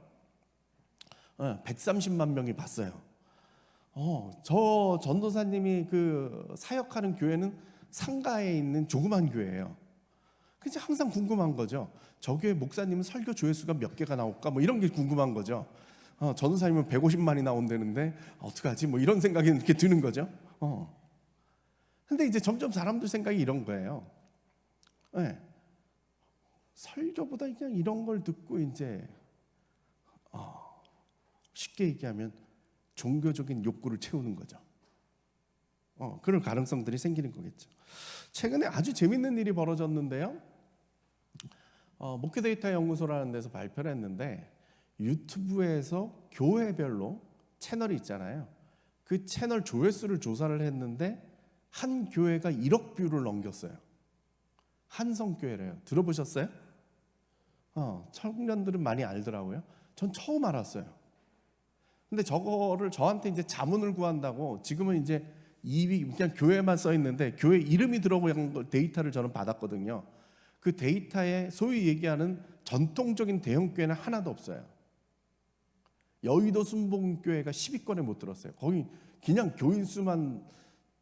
130만 명이 봤어요. 저 전도사님이 그 사역하는 교회는 상가에 있는 조그만 교회예요. 그래서 항상 궁금한 거죠. 저 교회 목사님은 설교 조회수가 몇 개가 나올까? 뭐 이런 게 궁금한 거죠. 전도사님은 150만이 나온다는데 어떡하지? 뭐 이런 생각이 이렇게 드는 거죠. 근데 이제 점점 사람들 생각이 이런 거예요. 네. 설교보다 그냥 이런 걸 듣고 이제 쉽게 얘기하면 종교적인 욕구를 채우는 거죠. 그럴 가능성들이 생기는 거겠죠. 최근에 아주 재밌는 일이 벌어졌는데요. 목회 데이터 연구소라는 데서 발표를 했는데 유튜브에서 교회별로 채널이 있잖아요. 그 채널 조회수를 조사를 했는데 한 교회가 1억 뷰를 넘겼어요. 한성교회래요. 들어보셨어요? 청년들은 많이 알더라고요. 전 처음 알았어요. 근데 저거를 저한테 이제 자문을 구한다고 지금은 이제 그냥 교회만 써 있는데 교회 이름이 들어간 데이터를 저는 받았거든요. 그 데이터에 소위 얘기하는 전통적인 대형 교회는 하나도 없어요. 여의도 순복음교회가 10위권에 못 들었어요. 거기 그냥 교인 수만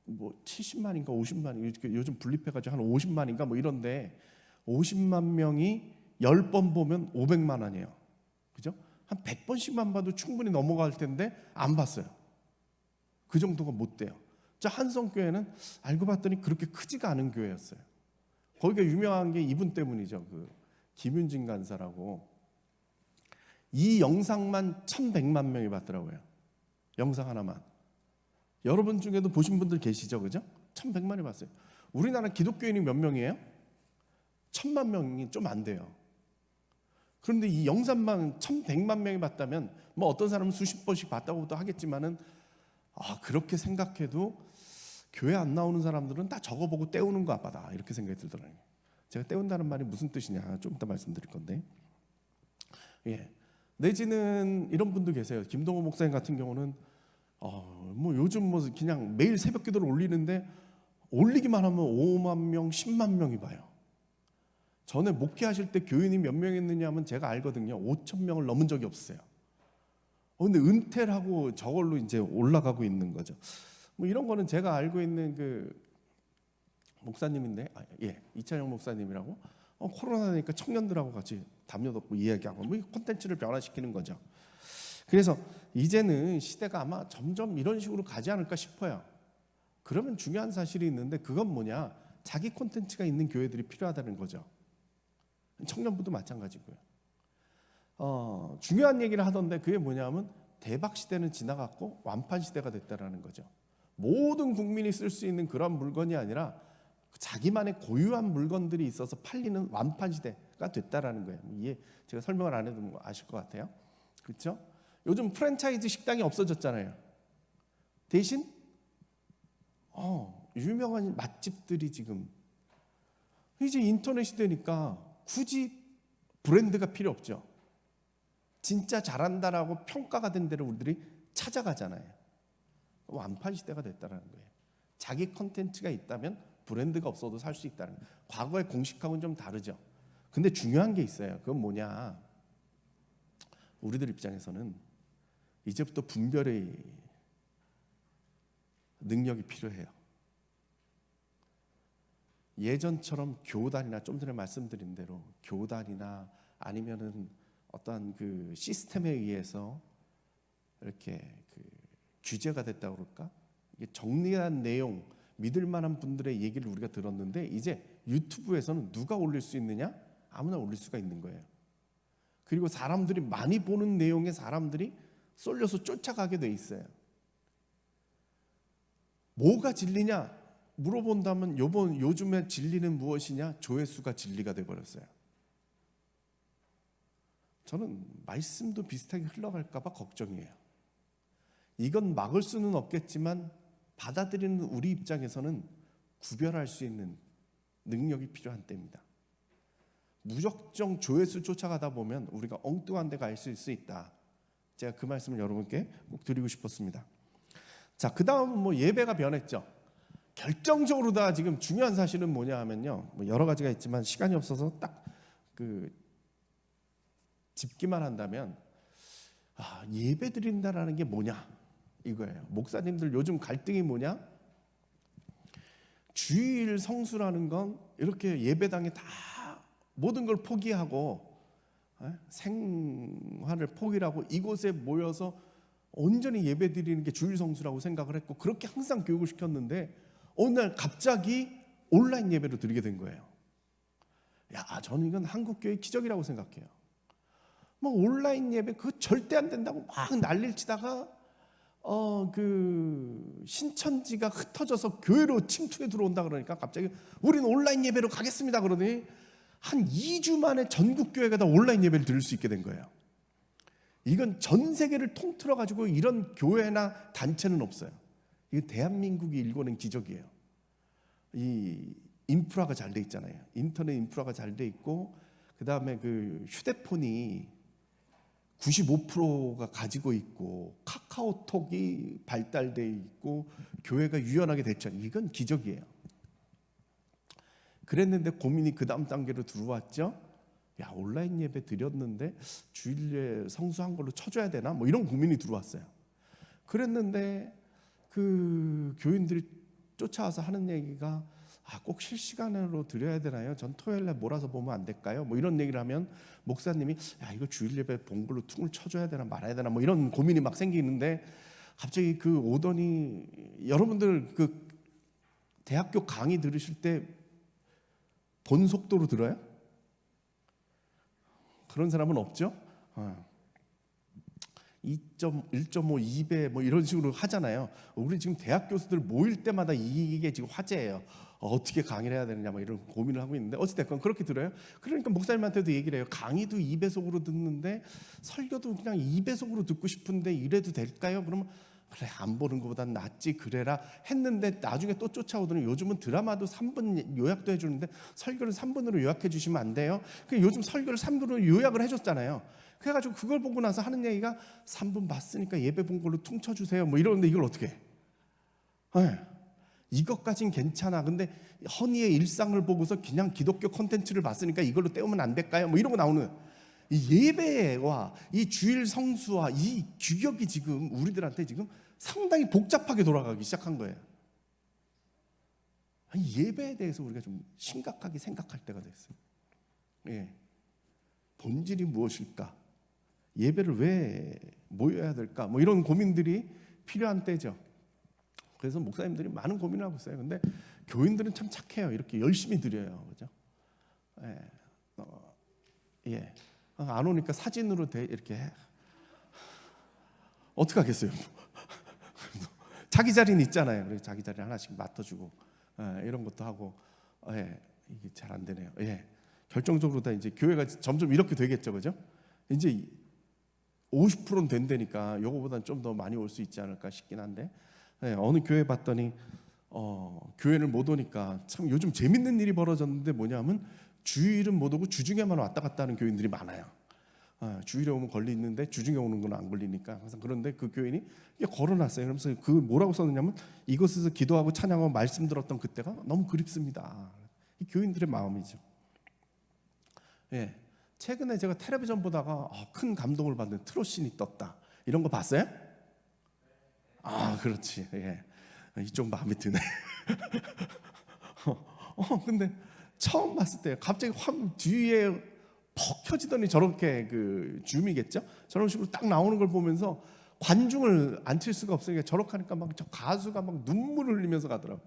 뭐 70만인가 50만, 요즘 분립해가지고 한 50만인가 뭐 이런데 50만 명이 10번 보면 500만 원이에요. 그죠? 한 100번씩만 봐도 충분히 넘어갈 텐데 안 봤어요. 그 정도가 못 돼요. 저 한성교회는 알고 봤더니 그렇게 크지가 않은 교회였어요. 거기가 유명한 게 이분 때문이죠. 그 김윤진 간사라고. 이 영상만 1100만 명이 봤더라고요. 영상 하나만. 여러분 중에도 보신 분들 계시죠? 그죠? 1100만이 봤어요. 우리나라 기독교인이 몇 명이에요? 1000만 명이 좀 안 돼요. 그런데 이 영상만 1100만 명이 봤다면 뭐 어떤 사람은 수십 번씩 봤다고도 하겠지만은 그렇게 생각해도 교회 안 나오는 사람들은 다 저거 보고 때우는 거 아빠다 이렇게 생각이 들더라고요. 제가 때운다는 말이 무슨 뜻이냐 좀 이따 말씀드릴 건데, 내지는 이런 분도 계세요. 김동호 목사님 같은 경우는 뭐 요즘 뭐 그냥 매일 새벽 기도를 올리는데 올리기만 하면 5만 명, 10만 명이 봐요. 전에 목회하실 때 교인이 몇 명 있느냐 하면 제가 알거든요. 5천 명을 넘은 적이 없어요. 근데 은퇴를 하고 저걸로 이제 올라가고 있는 거죠. 뭐 이런 거는 제가 알고 있는 그 목사님인데, 이찬영 목사님이라고 코로나니까 청년들하고 같이 담요 덮고 이야기하고 뭐 콘텐츠를 변화시키는 거죠. 그래서 이제는 시대가 아마 점점 이런 식으로 가지 않을까 싶어요. 그러면 중요한 사실이 있는데 그건 뭐냐? 자기 콘텐츠가 있는 교회들이 필요하다는 거죠. 청년부도 마찬가지고요. 중요한 얘기를 하던데 그게 뭐냐면 대박 시대는 지나갔고 완판 시대가 됐다라는 거죠. 모든 국민이 쓸 수 있는 그런 물건이 아니라 자기만의 고유한 물건들이 있어서 팔리는 완판 시대가 됐다라는 거예요. 이게 제가 설명을 안 해도 아실 것 같아요. 그렇죠? 요즘 프랜차이즈 식당이 없어졌잖아요. 대신 유명한 맛집들이 지금 이제 인터넷 시대니까 굳이 브랜드가 필요 없죠. 진짜 잘한다라고 평가가 된 데를 우리들이 찾아가잖아요. 완판 시대가 됐다는 거예요. 자기 컨텐츠가 있다면 브랜드가 없어도 살 수 있다는 거예요. 과거의 공식하고는 좀 다르죠. 근데 중요한 게 있어요. 그건 뭐냐? 우리들 입장에서는 이제부터 분별의 능력이 필요해요. 예전처럼 교단이나 좀 전에 말씀드린 대로 교단이나 아니면은 어떠한 그 시스템에 의해서 이렇게 그 규제가 됐다고 그럴까? 이게 정리한 내용, 믿을 만한 분들의 얘기를 우리가 들었는데 이제 유튜브에서는 누가 올릴 수 있느냐? 아무나 올릴 수가 있는 거예요. 그리고 사람들이 많이 보는 내용에 사람들이 쏠려서 쫓아가게 돼 있어요. 뭐가 진리냐? 물어본다면 요즘에 진리는 무엇이냐? 조회수가 진리가 돼버렸어요. 저는 말씀도 비슷하게 흘러갈까 봐 걱정이에요. 이건 막을 수는 없겠지만 받아들이는 우리 입장에서는 구별할 수 있는 능력이 필요한 때입니다. 무작정 조회수 쫓아가다 보면 우리가 엉뚱한 데 가 있을 수 있다. 제가 그 말씀을 여러분께 꼭 드리고 싶었습니다. 자, 그 다음은 뭐 예배가 변했죠. 결정적으로 다 지금 중요한 사실은 뭐냐 하면요, 뭐 여러 가지가 있지만 시간이 없어서 딱 그 짚기만 한다면, 예배 드린다라는 게 뭐냐 이거예요. 목사님들 요즘 갈등이 뭐냐? 주일 성수라는 건 이렇게 예배당에 다 모든 걸 포기하고 생활을 포기하고 이곳에 모여서 온전히 예배 드리는 게 주일 성수라고 생각을 했고, 그렇게 항상 교육을 시켰는데 어느 날 갑자기 온라인 예배로 드리게 된 거예요. 저는 이건 한국교회 기적이라고 생각해요. 뭐 온라인 예배 그거 절대 안 된다고 막 난리를 치다가 그 신천지가 흩어져서 교회로 침투해 들어온다 그러니까 갑자기 우리는 온라인 예배로 가겠습니다 그러더니 한 2주 만에 전국 교회가 다 온라인 예배를 드릴 수 있게 된 거예요. 이건 전 세계를 통틀어 가지고 이런 교회나 단체는 없어요. 이게 대한민국이 일궈낸 기적이에요. 이 인프라가 잘 돼 있잖아요. 인터넷 인프라가 잘 돼 있고, 그 다음에 그 휴대폰이 95%가 가지고 있고, 카카오톡이 발달돼 있고, 교회가 유연하게 됐잖아요. 이건 기적이에요. 그랬는데 고민이 그 다음 단계로 들어왔죠. 온라인 예배 드렸는데 주일에 성수한 걸로 쳐줘야 되나? 뭐 이런 고민이 들어왔어요. 그랬는데 그 교인들이 쫓아와서 하는 얘기가 꼭 실시간으로 드려야 되나요? 전 토요일날 몰아서 보면 안 될까요? 뭐 이런 얘기를 하면 목사님이 이거 주일 예배 본 걸로 퉁을 쳐줘야 되나 말아야 되나 뭐 이런 고민이 막 생기는데, 갑자기 그 오더니, 여러분들 그 대학교 강의 들으실 때 본 속도로 들어요? 그런 사람은 없죠? 2.1.5, 2배 뭐 이런 식으로 하잖아요. 우리 지금 대학 교수들 모일 때마다 이게 지금 화제예요. 어떻게 강의를 해야 되느냐 뭐 이런 고민을 하고 있는데, 어찌됐건 그렇게 들어요. 그러니까 목사님한테도 얘기를 해요. 강의도 2배속으로 듣는데 설교도 그냥 2배속으로 듣고 싶은데 이래도 될까요? 그러면 그래, 안 보는 것보단 낫지 그래라 했는데, 나중에 또 쫓아오더니 요즘은 드라마도 3분 요약도 해주는데 설교를 3분으로 요약해 주시면 안 돼요? 요즘 설교를 3분으로 요약을 해줬잖아요. 그래가지고 그걸 보고 나서 하는 얘기가 3분 봤으니까 예배 본 걸로 퉁쳐주세요 뭐 이러는데, 이걸 어떻게 해? 이것까진 괜찮아. 근데 허니의 일상을 보고서 그냥 기독교 콘텐츠를 봤으니까 이걸로 때우면 안 될까요? 뭐 이러고 나오는 이 예배와 이 주일 성수와 이 규격이 지금 우리들한테 지금 상당히 복잡하게 돌아가기 시작한 거예요. 예배에 대해서 우리가 좀 심각하게 생각할 때가 됐어요. 본질이 무엇일까? 예배를 왜 모여야 될까? 뭐 이런 고민들이 필요한 때죠. 그래서 목사님들이 많은 고민을 하고 있어요. 근데 교인들은 참 착해요. 이렇게 열심히 드려요. 그죠? 안 오니까 사진으로 이렇게 해. 어떻게 하겠어요? 자기 자리는 있잖아요. 그래서 자기 자리 하나씩 맡아주고 이런 것도 하고, 이게 잘 안 되네요. 결정적으로 다 이제 교회가 점점 이렇게 되겠죠, 그죠? 이제 50%는 된다니까 요거보다는 좀 더 많이 올 수 있지 않을까 싶긴 한데, 어느 교회 봤더니 교회를 못 오니까 참 요즘 재밌는 일이 벌어졌는데, 뭐냐면 주일은 못 오고 주중에만 왔다 갔다 하는 교인들이 많아요. 주일에 오면 걸리는데 주중에 오는 건 안 걸리니까 항상. 그런데 그 교인이 걸어놨어요. 그러면서 그 뭐라고 썼느냐면, 이곳에서 기도하고 찬양하고 말씀 들었던 그때가 너무 그립습니다. 이 교인들의 마음이죠. 최근에 제가 텔레비전 보다가 큰 감동을 받는 트롯신이 떴다, 이런 거 봤어요? 그렇지. 이쪽 마음에 드네. 근데 처음 봤을 때 갑자기 뒤에 퍽 켜지더니 저렇게 그 줌이겠죠? 저런 식으로 딱 나오는 걸 보면서 관중을 안 칠 수가 없으니까 저렇게 하니까 막 저 가수가 막 눈물을 흘리면서 가더라고.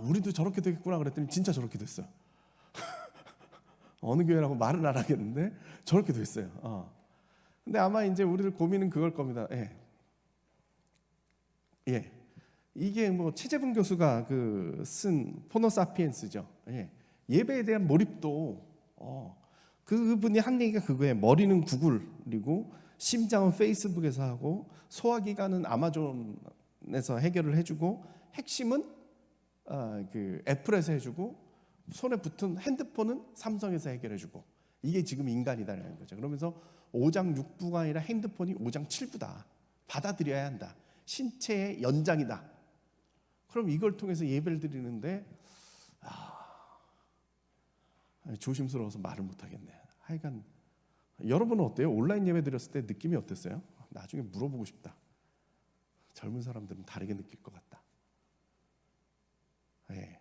우리도 저렇게 되겠구나 그랬더니 진짜 저렇게 됐어요. 어느 교회라고 말은 안 하겠는데 저렇게 됐어요. 근데 아마 이제 우리들 고민은 그걸 겁니다. 이게 뭐 최재분 교수가 쓴 호모사피엔스죠. 예배에 대한 몰입도, 그분이 한 얘기가 그거예요. 머리는 구글이고 심장은 페이스북에서 하고 소화기관은 아마존에서 해결을 해주고 핵심은 그 애플에서 해주고 손에 붙은 핸드폰은 삼성에서 해결해주고, 이게 지금 인간이다라는 거죠. 그러면서 5장 6부가 아니라 핸드폰이 5장 7부다. 받아들여야 한다. 신체의 연장이다. 그럼 이걸 통해서 예배를 드리는데 조심스러워서 말을 못하겠네. 하여간 여러분은 어때요? 온라인 예배 드렸을 때 느낌이 어땠어요? 나중에 물어보고 싶다. 젊은 사람들은 다르게 느낄 것 같다. 네.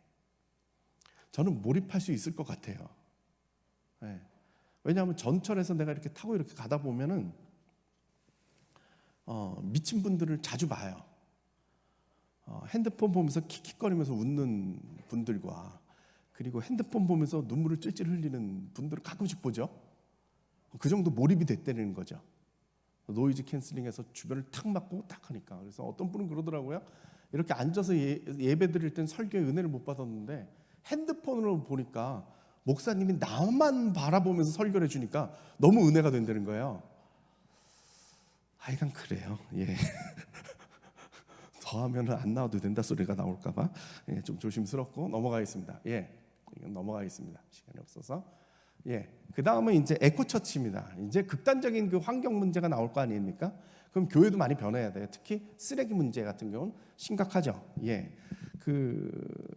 저는 몰입할 수 있을 것 같아요. 네. 왜냐하면 전철에서 내가 이렇게 타고 이렇게 가다 보면은 미친 분들을 자주 봐요. 핸드폰 보면서 킥킥거리면서 웃는 분들과 그리고 핸드폰 보면서 눈물을 찔찔 흘리는 분들을 가끔씩 보죠. 그 정도 몰입이 됐다는 거죠. 노이즈 캔슬링해서 주변을 탁 막고 딱 하니까. 그래서 어떤 분은 그러더라고요. 이렇게 앉아서 예배 드릴 땐 설교의 은혜를 못 받았는데 핸드폰으로 보니까 목사님이 나만 바라보면서 설교를 해주니까 너무 은혜가 된다는 거예요. 하여간 그래요. 예. 더 하면 안 나와도 된다 소리가 나올까봐 좀 조심스럽고 넘어가겠습니다. 예, 이건 넘어가겠습니다. 시간이 없어서. 예, 그 다음은 이제 에코처치입니다. 이제 극단적인 그 환경 문제가 나올 거 아닙니까? 그럼 교회도 많이 변해야 돼요. 특히 쓰레기 문제 같은 경우는 심각하죠. 예,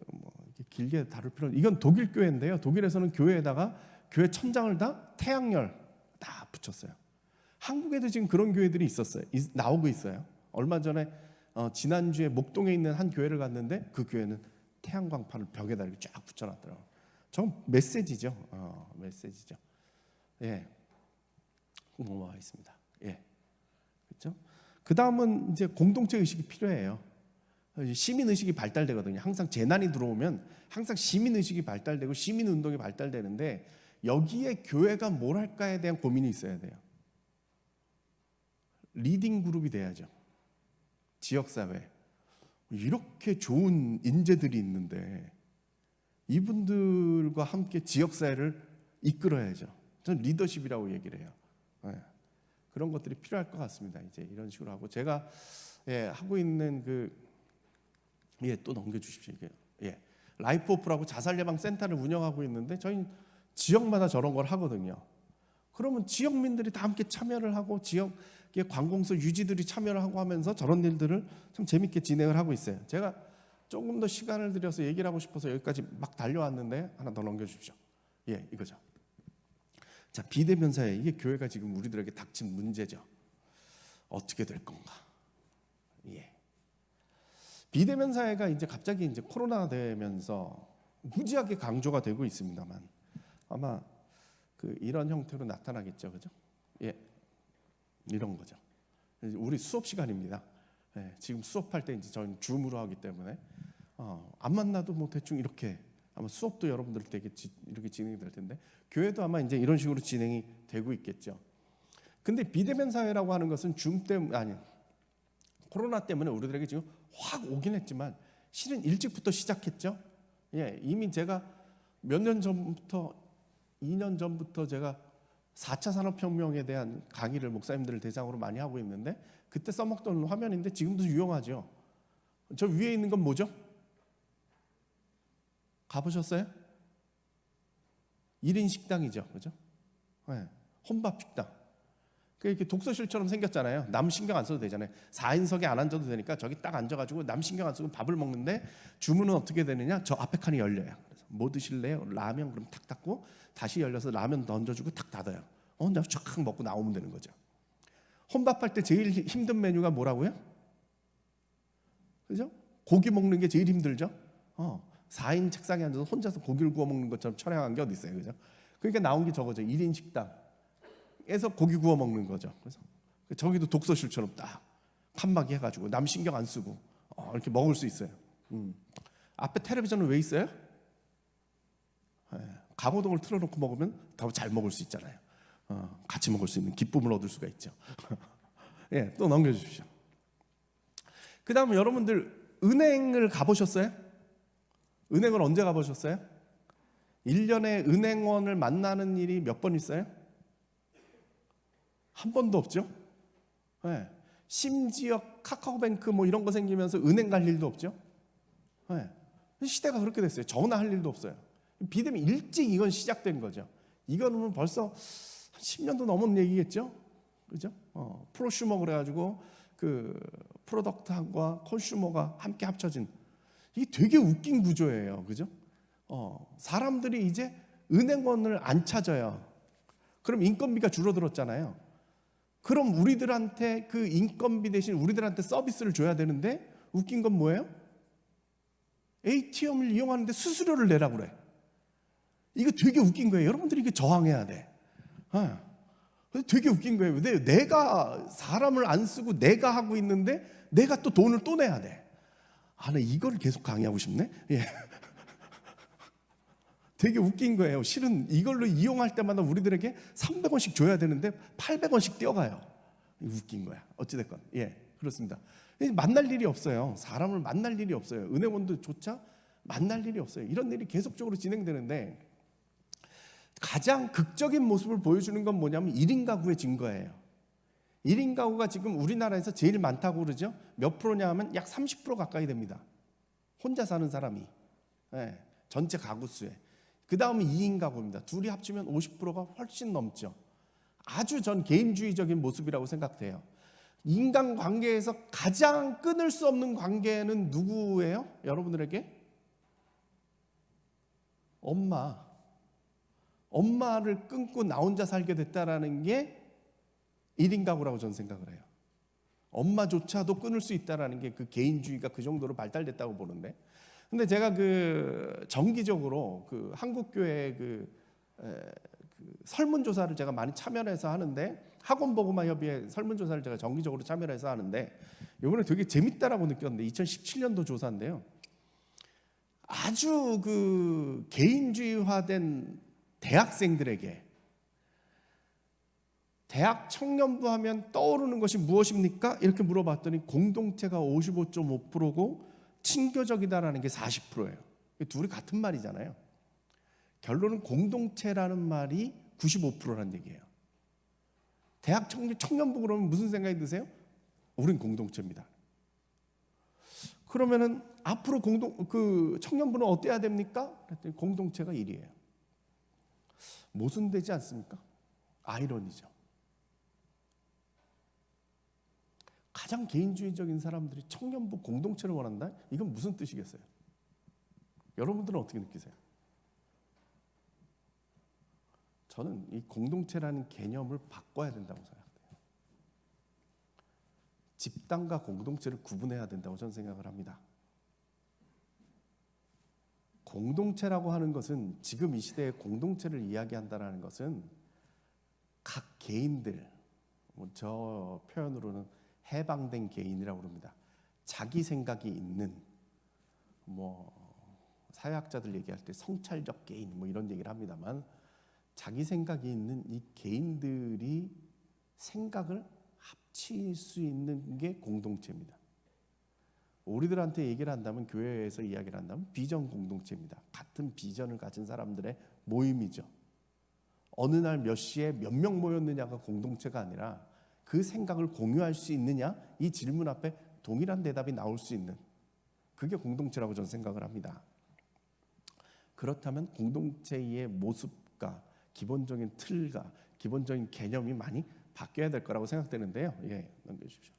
뭐 길게 다룰 필요는 이건 독일 교회인데요. 독일에서는 교회에다가 교회 천장을 다 태양열 다 붙였어요. 한국에도 지금 그런 교회들이 있었어요. 나오고 있어요. 얼마 전에 지난주에 목동에 있는 한 교회를 갔는데 그 교회는 태양광판을 벽에다 이렇게 쫙 붙여놨더라고요. 전 메시지죠. 메시지죠. 예, 넘어가겠습니다. 예, 그렇죠. 그 다음은 이제 공동체 의식이 필요해요. 시민 의식이 발달되거든요. 항상 재난이 들어오면 항상 시민 의식이 발달되고 시민 운동이 발달되는데 여기에 교회가 뭘 할까에 대한 고민이 있어야 돼요. 리딩 그룹이 돼야죠. 지역사회 이렇게 좋은 인재들이 있는데 이분들과 함께 지역사회를 이끌어야죠. 저는 리더십이라고 얘기를 해요. 네. 그런 것들이 필요할 것 같습니다. 이제 이런 식으로 하고 제가 하고 있는 또 넘겨주십시오. 라이프 오프라고 자살 예방 센터를 운영하고 있는데 저희 지역마다 저런 걸 하거든요. 그러면 지역민들이 다 함께 참여를 하고 지역의 관공서 유지들이 참여를 하고 하면서 저런 일들을 참 재밌게 진행을 하고 있어요. 제가 조금 더 시간을 들여서 얘기를 하고 싶어서 여기까지 막 달려왔는데 하나 더 넘겨주십시오. 예, 이거죠. 자, 비대면 사회, 이게 교회가 지금 우리들에게 닥친 문제죠. 어떻게 될 건가? 예. 비대면 사회가 이제 갑자기 이제 코로나 되면서 무지하게 강조가 되고 있습니다만 아마 이런 형태로 나타나겠죠, 그죠? 예, 이런 거죠. 우리 수업 시간입니다. 예, 지금 수업할 때 이제 저희는 줌으로 하기 때문에 안 만나도 뭐 대충 이렇게 아마 수업도 여러분들 되게 이렇게 진행이 될 텐데 교회도 아마 이제 이런 식으로 진행이 되고 있겠죠. 근데 비대면 사회라고 하는 것은 코로나 때문에 우리들에게 지금 확 오긴 했지만 실은 일찍부터 시작했죠. 예, 이미 제가 몇 년 전부터 2년 전부터 제가 4차 산업혁명에 대한 강의를 목사님들을 대상으로 많이 하고 있는데 그때 써먹던 화면인데 지금도 유용하죠. 저 위에 있는 건 뭐죠? 가보셨어요? 1인 식당이죠. 그죠? 네, 혼밥 식당. 이렇게 독서실처럼 생겼잖아요. 남 신경 안 써도 되잖아요. 4인석에 안 앉아도 되니까 저기 딱 앉아가지고 남 신경 안 쓰고 밥을 먹는데 주문은 어떻게 되느냐? 저 앞에 칸이 열려요. 그래서 뭐 드실래요? 라면. 그럼 탁 닫고 다시 열려서 라면 던져주고 탁 닫아요. 혼자 쫙 먹고 나오면 되는 거죠. 혼밥할 때 제일 힘든 메뉴가 뭐라고요? 그죠? 고기 먹는 게 제일 힘들죠. 4인 책상에 앉아서 혼자서 고기를 구워 먹는 것처럼 촬영한 게 어디 있어요, 그죠? 그러니까 나온 게 저거죠. 1인 식당에서 고기 구워 먹는 거죠. 그래서 저기도 독서실처럼 딱 칸막이 해가지고 남 신경 안 쓰고 이렇게 먹을 수 있어요. 앞에 텔레비전은 왜 있어요? 강호동을 틀어놓고 먹으면 더 잘 먹을 수 있잖아요. 같이 먹을 수 있는 기쁨을 얻을 수가 있죠. 예, 또 넘겨주십시오. 그 다음에 여러분들 은행을 가보셨어요? 은행을 언제 가보셨어요? 1년에 은행원을 만나는 일이 몇 번 있어요? 한 번도 없죠? 네. 심지어 카카오뱅크 뭐 이런 거 생기면서 은행 갈 일도 없죠? 네. 시대가 그렇게 됐어요. 전화할 일도 없어요. 비대면 일찍 이건 시작된 거죠. 이거는 벌써 한 10년도 넘은 얘기겠죠? 그죠? 프로슈머 그래가지고 그 프로덕트과 컨슈머가 함께 합쳐진, 이게 되게 웃긴 구조예요, 그죠? 사람들이 이제 은행원을 안 찾아요. 그럼 인건비가 줄어들었잖아요. 그럼 우리들한테 그 인건비 대신 우리들한테 서비스를 줘야 되는데, 웃긴 건 뭐예요? ATM을 이용하는데 수수료를 내라고 그래. 이거 되게 웃긴 거예요. 여러분들이 이게 저항해야 돼. 되게 웃긴 거예요. 근데 내가 사람을 안 쓰고 내가 하고 있는데 내가 또 돈을 또 내야 돼. 나 이걸 계속 강의하고 싶네. 예. 되게 웃긴 거예요. 실은 이걸로 이용할 때마다 우리들에게 300원씩 줘야 되는데 800원씩 떼어가요. 웃긴 거야. 어찌됐건. 예, 그렇습니다. 만날 일이 없어요. 사람을 만날 일이 없어요. 은행원들조차 만날 일이 없어요. 이런 일이 계속적으로 진행되는데, 가장 극적인 모습을 보여주는 건 뭐냐면 1인 가구의 증거예요. 1인 가구가 지금 우리나라에서 제일 많다고 그러죠. 몇 프로냐 하면 약 30% 가까이 됩니다. 혼자 사는 사람이. 예, 전체 가구 수에. 그 다음은 2인 가구입니다. 둘이 합치면 50%가 훨씬 넘죠. 아주 전 개인주의적인 모습이라고 생각돼요. 인간관계에서 가장 끊을 수 없는 관계는 누구예요? 여러분들에게? 엄마를 끊고 나 혼자 살게 됐다라는 게 1인 가구라고 저는 생각을 해요. 엄마조차도 끊을 수 있다라는 게 그 개인주의가 그 정도로 발달됐다고 보는데, 근데 제가 그 정기적으로 그 한국교회 그 설문조사를 제가 많이 참여해서 하는데, 학원보고마협의회 설문조사를 제가 정기적으로 참여해서 하는데, 이번에 되게 재밌다라고 느꼈는데, 2017년도 조사인데요. 아주 그 개인주의화된 대학생들에게, 대학 청년부 하면 떠오르는 것이 무엇입니까? 이렇게 물어봤더니 공동체가 55.5%고 친교적이다라는 게 40%예요. 둘이 같은 말이잖아요. 결론은 공동체라는 말이 95%라는 얘기예요. 대학 청년부 그러면 무슨 생각이 드세요? 우린 공동체입니다. 그러면은 앞으로 그 청년부는 어때야 됩니까? 그랬더니 공동체가 1위예요. 모순되지 않습니까? 아이러니죠. 가장 개인주의적인 사람들이 청년부 공동체를 원한다? 이건 무슨 뜻이겠어요? 여러분들은 어떻게 느끼세요? 저는 이 공동체라는 개념을 바꿔야 된다고 생각해요. 집단과 공동체를 구분해야 된다고 저는 생각을 합니다. 공동체라고 하는 것은, 지금 이 시대의 공동체를 이야기한다는 것은 각 개인들, 저 표현으로는 해방된 개인이라고 합니다. 자기 생각이 있는, 사회학자들 얘기할 때 성찰적 개인 이런 얘기를 합니다만, 자기 생각이 있는 이 개인들이 생각을 합칠 수 있는 게 공동체입니다. 우리들한테 얘기를 한다면, 교회에서 이야기를 한다면 비전 공동체입니다. 같은 비전을 가진 사람들의 모임이죠. 어느 날 몇 시에 몇 명 모였느냐가 공동체가 아니라 그 생각을 공유할 수 있느냐, 이 질문 앞에 동일한 대답이 나올 수 있는, 그게 공동체라고 저는 생각을 합니다. 그렇다면 공동체의 모습과 기본적인 틀과 기본적인 개념이 많이 바뀌어야 될 거라고 생각되는데요. 예, 넘겨주십시오.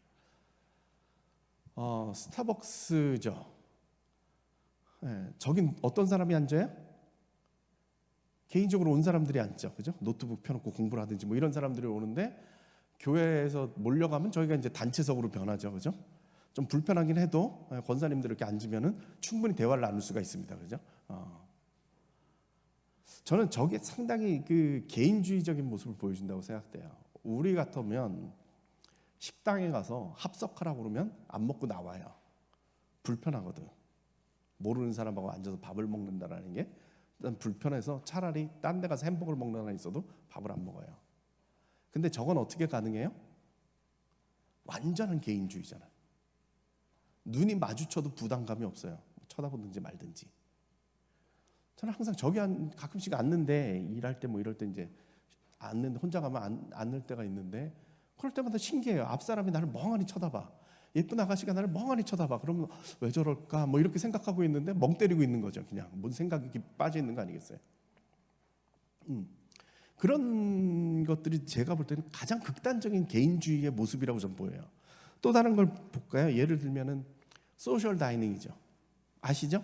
스타벅스죠. 예, 저긴 어떤 사람이 앉아요? 개인적으로 온 사람들이 앉죠, 그죠? 노트북 펴놓고 공부를 하든지 이런 사람들이 오는데, 교회에서 몰려가면 저희가 이제 단체석으로 변하죠, 그죠? 좀 불편하긴 해도 권사님들 이렇게 앉으면은 충분히 대화를 나눌 수가 있습니다, 그죠? 저는 저게 상당히 그 개인주의적인 모습을 보여준다고 생각돼요. 우리 같으면 식당에 가서 합석하라고 그러면 안 먹고 나와요. 불편하거든. 모르는 사람하고 앉아서 밥을 먹는다라는 게 일단 불편해서 차라리 딴 데 가서 햄버거를 먹는 한 있어도 밥을 안 먹어요. 근데 저건 어떻게 가능해요? 완전한 개인주의잖아요. 눈이 마주쳐도 부담감이 없어요. 쳐다보든지 말든지. 저는 항상 저기 가끔씩 앉는데, 일할 때 이럴 때 이제 앉는데, 혼자 가면 앉을 때가 있는데, 그럴 때마다 신기해요. 앞 사람이 나를 멍하니 쳐다봐. 예쁜 아가씨가 나를 멍하니 쳐다봐. 그러면 왜 저럴까? 이렇게 생각하고 있는데 멍 때리고 있는 거죠. 그냥 뭔 생각이 빠져 있는 거 아니겠어요? 그런 것들이 제가 볼 때는 가장 극단적인 개인주의의 모습이라고 좀 보여요. 또 다른 걸 볼까요? 예를 들면은 소셜 다이닝이죠. 아시죠?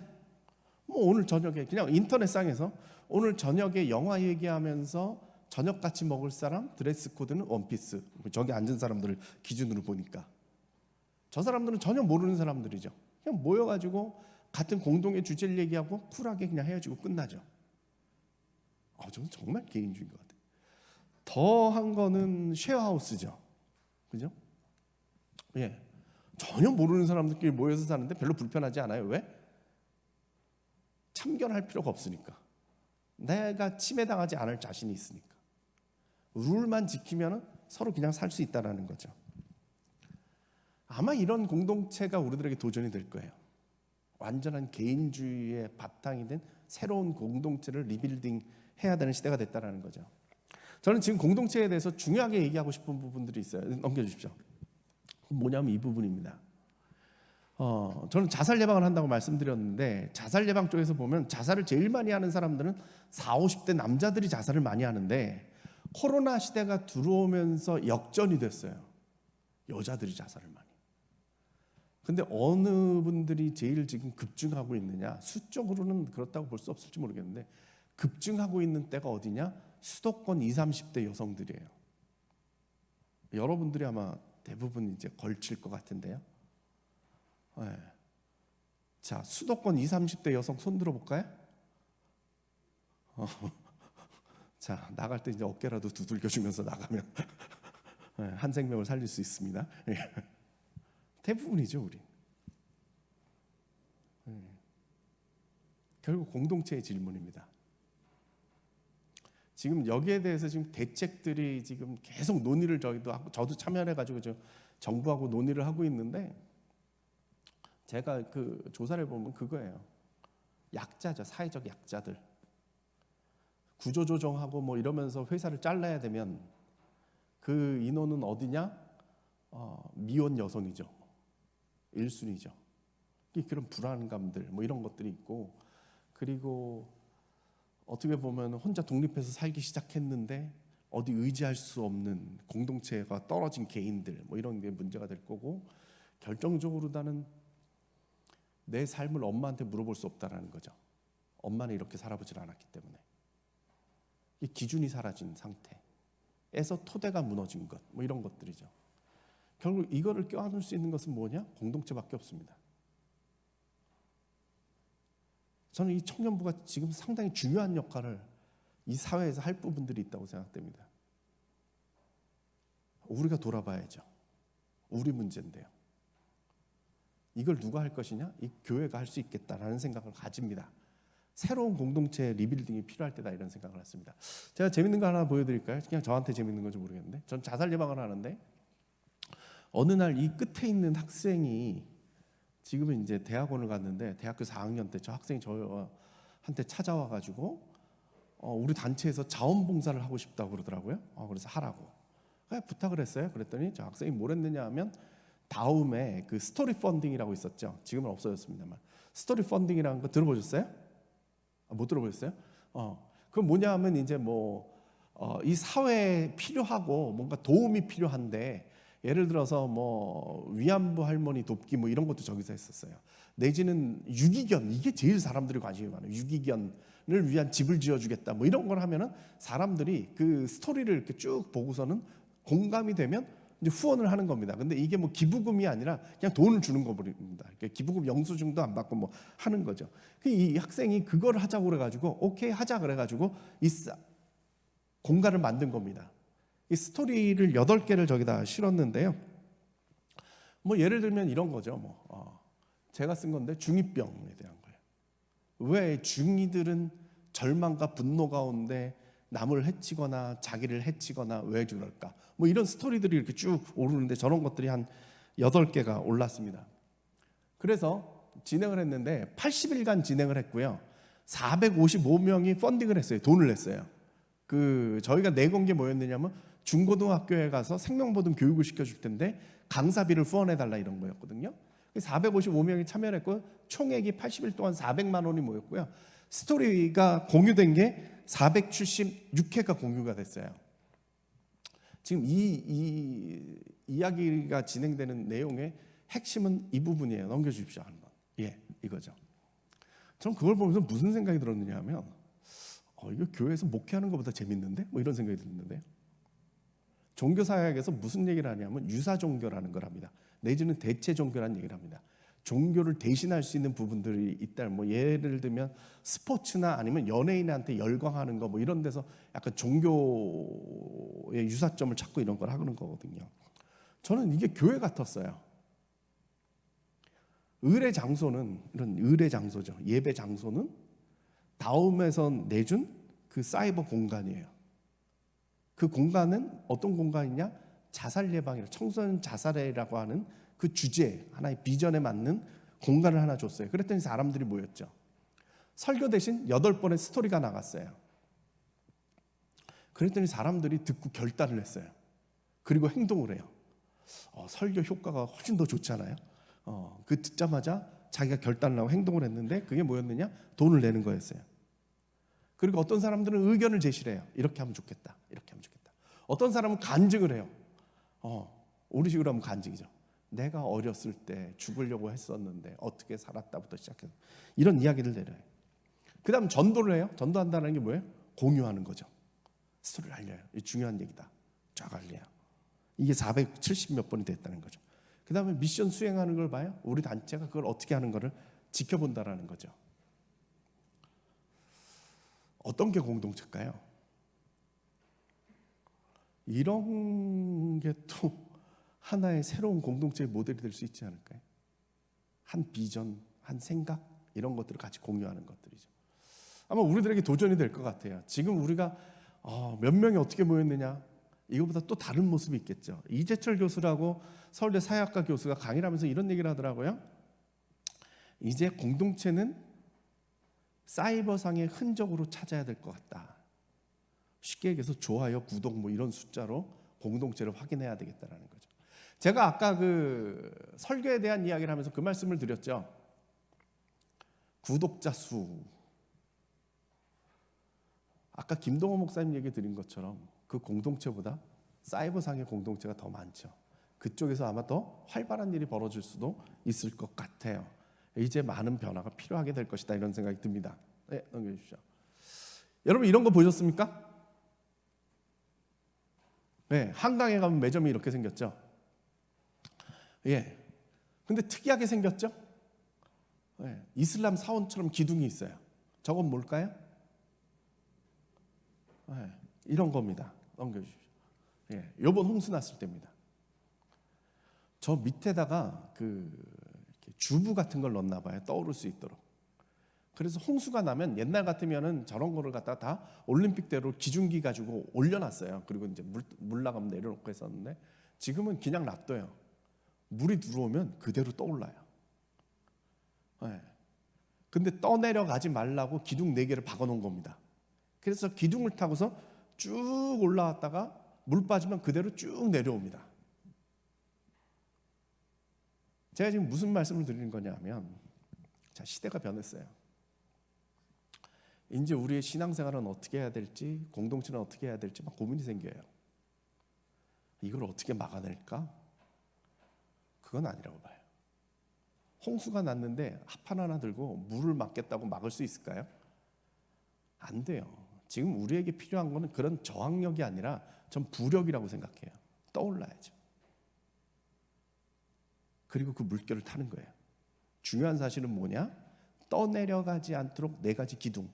뭐 오늘 저녁에 그냥 인터넷상에서 오늘 저녁에 영화 얘기하면서 저녁 같이 먹을 사람 드레스 코드는 원피스. 저기 앉은 사람들을 기준으로 보니까 저 사람들은 전혀 모르는 사람들이죠. 그냥 모여가지고 같은 공동의 주제를 얘기하고 쿨하게 그냥 헤어지고 끝나죠. 저는 정말 개인주의인 것 같아요. 더한 거는 쉐어하우스죠. 그죠? 예. 전혀 모르는 사람들끼리 모여서 사는데 별로 불편하지 않아요. 왜? 참견할 필요가 없으니까. 내가 침해당하지 않을 자신이 있으니까. 룰만 지키면 서로 그냥 살 수 있다는 거죠. 아마 이런 공동체가 우리들에게 도전이 될 거예요. 완전한 개인주의의 바탕이 된 새로운 공동체를 리빌딩 해야 되는 시대가 됐다는 거죠. 저는 지금 공동체에 대해서 중요하게 얘기하고 싶은 부분들이 있어요. 넘겨주십시오. 뭐냐면 이 부분입니다. 저는 자살 예방을 한다고 말씀드렸는데 자살 예방 쪽에서 보면 자살을 제일 많이 하는 사람들은 40, 50대 남자들이 자살을 많이 하는데 코로나 시대가 들어오면서 역전이 됐어요. 여자들이 자살을 많이. 근데 어느 분들이 제일 지금 급증하고 있느냐? 수적으로는 그렇다고 볼 수 없을지 모르겠는데 급증하고 있는 때가 어디냐? 수도권 20, 30대 여성들이에요. 여러분들이 아마 대부분 이제 걸칠 것 같은데요. 네. 자, 수도권 20, 30대 여성 손 들어볼까요? 자, 나갈 때 이제 어깨라도 두들겨주면서 나가면 네, 한 생명을 살릴 수 있습니다. 대부분이죠, 우리. 결국 공동체의 질문입니다. 지금 여기에 대해서 지금 대책들이 지금 계속 논의를 저도 참여해 가지고 정부하고 논의를 하고 있는데 제가 그 조사를 보면 그거예요. 약자죠, 사회적 약자들. 구조조정하고 뭐 이러면서 회사를 잘라야 되면 그 인원은 어디냐? 미혼 여성이죠. 1순위죠. 그런 불안감들 뭐 이런 것들이 있고 그리고 어떻게 보면 혼자 독립해서 살기 시작했는데 어디 의지할 수 없는 공동체가 떨어진 개인들 뭐 이런 게 문제가 될 거고 결정적으로 나는 내 삶을 엄마한테 물어볼 수 없다라는 거죠. 엄마는 이렇게 살아보질 않았기 때문에 이 기준이 사라진 상태에서 토대가 무너진 것 뭐 이런 것들이죠. 결국 이거를 껴안을 수 있는 것은 뭐냐? 공동체밖에 없습니다. 저는 이 청년부가 지금 상당히 중요한 역할을 이 사회에서 할 부분들이 있다고 생각됩니다. 우리가 돌아봐야죠. 우리 문제인데요. 이걸 누가 할 것이냐? 이 교회가 할 수 있겠다라는 생각을 가집니다. 새로운 공동체 리빌딩이 필요할 때다 이런 생각을 했습니다. 제가 재밌는 거 하나 보여드릴까요? 그냥 저한테 재밌는 건지 모르겠는데 전 자살 예방을 하는데 어느 날 이 끝에 있는 학생이 지금은 이제 대학원을 갔는데 대학교 4학년 때 저 학생이 저한테 찾아와 가지고 우리 단체에서 자원봉사를 하고 싶다고 그러더라고요. 그래서 하라고 부탁을 했어요. 그랬더니 저 학생이 뭘 했느냐 하면 다음에 그 스토리 펀딩이라고 있었죠. 지금은 없어졌습니다만 스토리 펀딩이라는 거 들어보셨어요? 못 들어보셨어요? 그건 뭐냐 하면 이제 이 사회에 필요하고 뭔가 도움이 필요한데 예를 들어서 위안부 할머니 돕기 뭐 이런 것도 저기서 했었어요. 내지는 유기견 이게 제일 사람들이 관심이 많아요. 유기견을 위한 집을 지어주겠다 뭐 이런 걸 하면은 사람들이 그 스토리를 이렇게 쭉 보고서는 공감이 되면 이제 후원을 하는 겁니다. 근데 이게 기부금이 아니라 그냥 돈을 주는 겁니다. 기부금 영수증도 안 받고 뭐 하는 거죠. 이 학생이 그걸 하자고 그래가지고 오케이 하자 그래가지고 공간을 만든 겁니다. 이 스토리를 8개를 저기다 실었는데요. 예를 들면 이런 거죠. 제가 쓴 건데 중2병에 대한 거예요. 왜 중2들은 절망과 분노 가운데 남을 해치거나 자기를 해치거나 왜 그럴까? 이런 스토리들이 이렇게 쭉 오르는데 저런 것들이 한 8개가 올랐습니다. 그래서 진행을 했는데 80일간 진행을 했고요. 455명이 펀딩을 했어요. 돈을 냈어요. 저희가 내건 게 뭐였느냐면 중고등학교에 가서 생명보험 교육을 시켜줄 텐데 강사비를 후원해달라 이런 거였거든요. 455명이 참여를 했고 총액이 80일 동안 400만 원이 모였고요. 스토리가 공유된 게 476회가 공유가 됐어요. 지금 이 이야기가 진행되는 내용의 핵심은 이 부분이에요. 넘겨주십시오. 한번. 이거죠. 저는 그걸 보면서 무슨 생각이 들었느냐 하면 이거 교회에서 목회하는 것보다 재밌는데? 뭐 이런 생각이 들었는데요. 종교사역에서 무슨 얘기를 하냐면 유사종교라는 걸 합니다. 내지는 대체종교라는 얘기를 합니다. 종교를 대신할 수 있는 부분들이 있다. 뭐 예를 들면 스포츠나 아니면 연예인한테 열광하는 거 뭐 이런 데서 약간 종교의 유사점을 찾고 이런 걸 하는 거거든요. 저는 이게 교회 같았어요. 의례 장소는 이런 의례 장소죠. 예배 장소는 다음에서 내준 그 사이버 공간이에요. 그 공간은 어떤 공간이냐? 자살 예방이라 청소년 자살이라고 하는 그 주제 하나의 비전에 맞는 공간을 하나 줬어요. 그랬더니 사람들이 모였죠. 설교 대신 8번의 스토리가 나갔어요. 그랬더니 사람들이 듣고 결단을 했어요. 그리고 행동을 해요. 설교 효과가 훨씬 더 좋잖아요. 그 듣자마자 자기가 결단을 하고 행동을 했는데 그게 뭐였느냐? 돈을 내는 거였어요. 그리고 어떤 사람들은 의견을 제시를 해요. 이렇게 하면 좋겠다. 이렇게 하면 좋겠다. 어떤 사람은 간증을 해요. 우리 식으로 하면 간증이죠. 내가 어렸을 때 죽으려고 했었는데 어떻게 살았다부터 시작해서 이런 이야기를 내려요. 그 다음 전도를 해요. 전도한다는 게 뭐예요? 공유하는 거죠. 스토리를 알려요. 이 중요한 얘기다. 쫙 알려요. 이게 470몇 번이 됐다는 거죠. 그 다음에 미션 수행하는 걸 봐요. 우리 단체가 그걸 어떻게 하는 거를 지켜본다라는 거죠. 어떤 게 공동체일까요? 이런 게 또 하나의 새로운 공동체의 모델이 될 수 있지 않을까요? 한 비전, 한 생각 이런 것들을 같이 공유하는 것들이죠. 아마 우리들에게 도전이 될 것 같아요. 지금 우리가 몇 명이 어떻게 모였느냐? 이거보다 또 다른 모습이 있겠죠. 이재철 교수라고 서울대 사회학과 교수가 강의를 하면서 이런 얘기를 하더라고요. 이제 공동체는 사이버상의 흔적으로 찾아야 될 것 같다. 쉽게 얘기해서 좋아요, 구독 뭐 이런 숫자로 공동체를 확인해야 되겠다라는 거죠. 제가 아까 그 설교에 대한 이야기를 하면서 그 말씀을 드렸죠. 구독자 수. 아까 김동호 목사님 얘기 드린 것처럼 그 공동체보다 사이버상의 공동체가 더 많죠. 그쪽에서 아마 더 활발한 일이 벌어질 수도 있을 것 같아요. 이제 많은 변화가 필요하게 될 것이다 이런 생각이 듭니다. 네, 넘겨주십시오. 여러분 이런 거 보셨습니까? 네, 한강에 가면 매점이 이렇게 생겼죠. 근데 특이하게 생겼죠. 이슬람 사원처럼 기둥이 있어요. 저건 뭘까요? 이런 겁니다. 넘겨주십시오. 요번 홍수 났을 때입니다. 저 밑에다가 이렇게 주부 같은 걸 넣었나 봐요. 떠오를 수 있도록. 그래서 홍수가 나면 옛날 같으면은 저런 거를 갖다가 다 올림픽대로 기중기 가지고 올려놨어요. 그리고 이제 물 나가면 내려놓고 했었는데 지금은 그냥 놔둬요. 물이 들어오면 그대로 떠올라요. 근데 떠내려가지 말라고 기둥 4개를 박아놓은 겁니다. 그래서 기둥을 타고서 쭉 올라왔다가 물 빠지면 그대로 쭉 내려옵니다. 제가 지금 무슨 말씀을 드리는 거냐면 자, 시대가 변했어요. 이제 우리의 신앙생활은 어떻게 해야 될지, 공동체는 어떻게 해야 될지 막 고민이 생겨요. 이걸 어떻게 막아낼까? 그건 아니라고 봐요. 홍수가 났는데 합판 하나 들고 물을 막겠다고 막을 수 있을까요? 안 돼요. 지금 우리에게 필요한 거는 그런 저항력이 아니라 전 부력이라고 생각해요. 떠올라야죠. 그리고 그 물결을 타는 거예요. 중요한 사실은 뭐냐? 떠내려가지 않도록 4가지 기둥,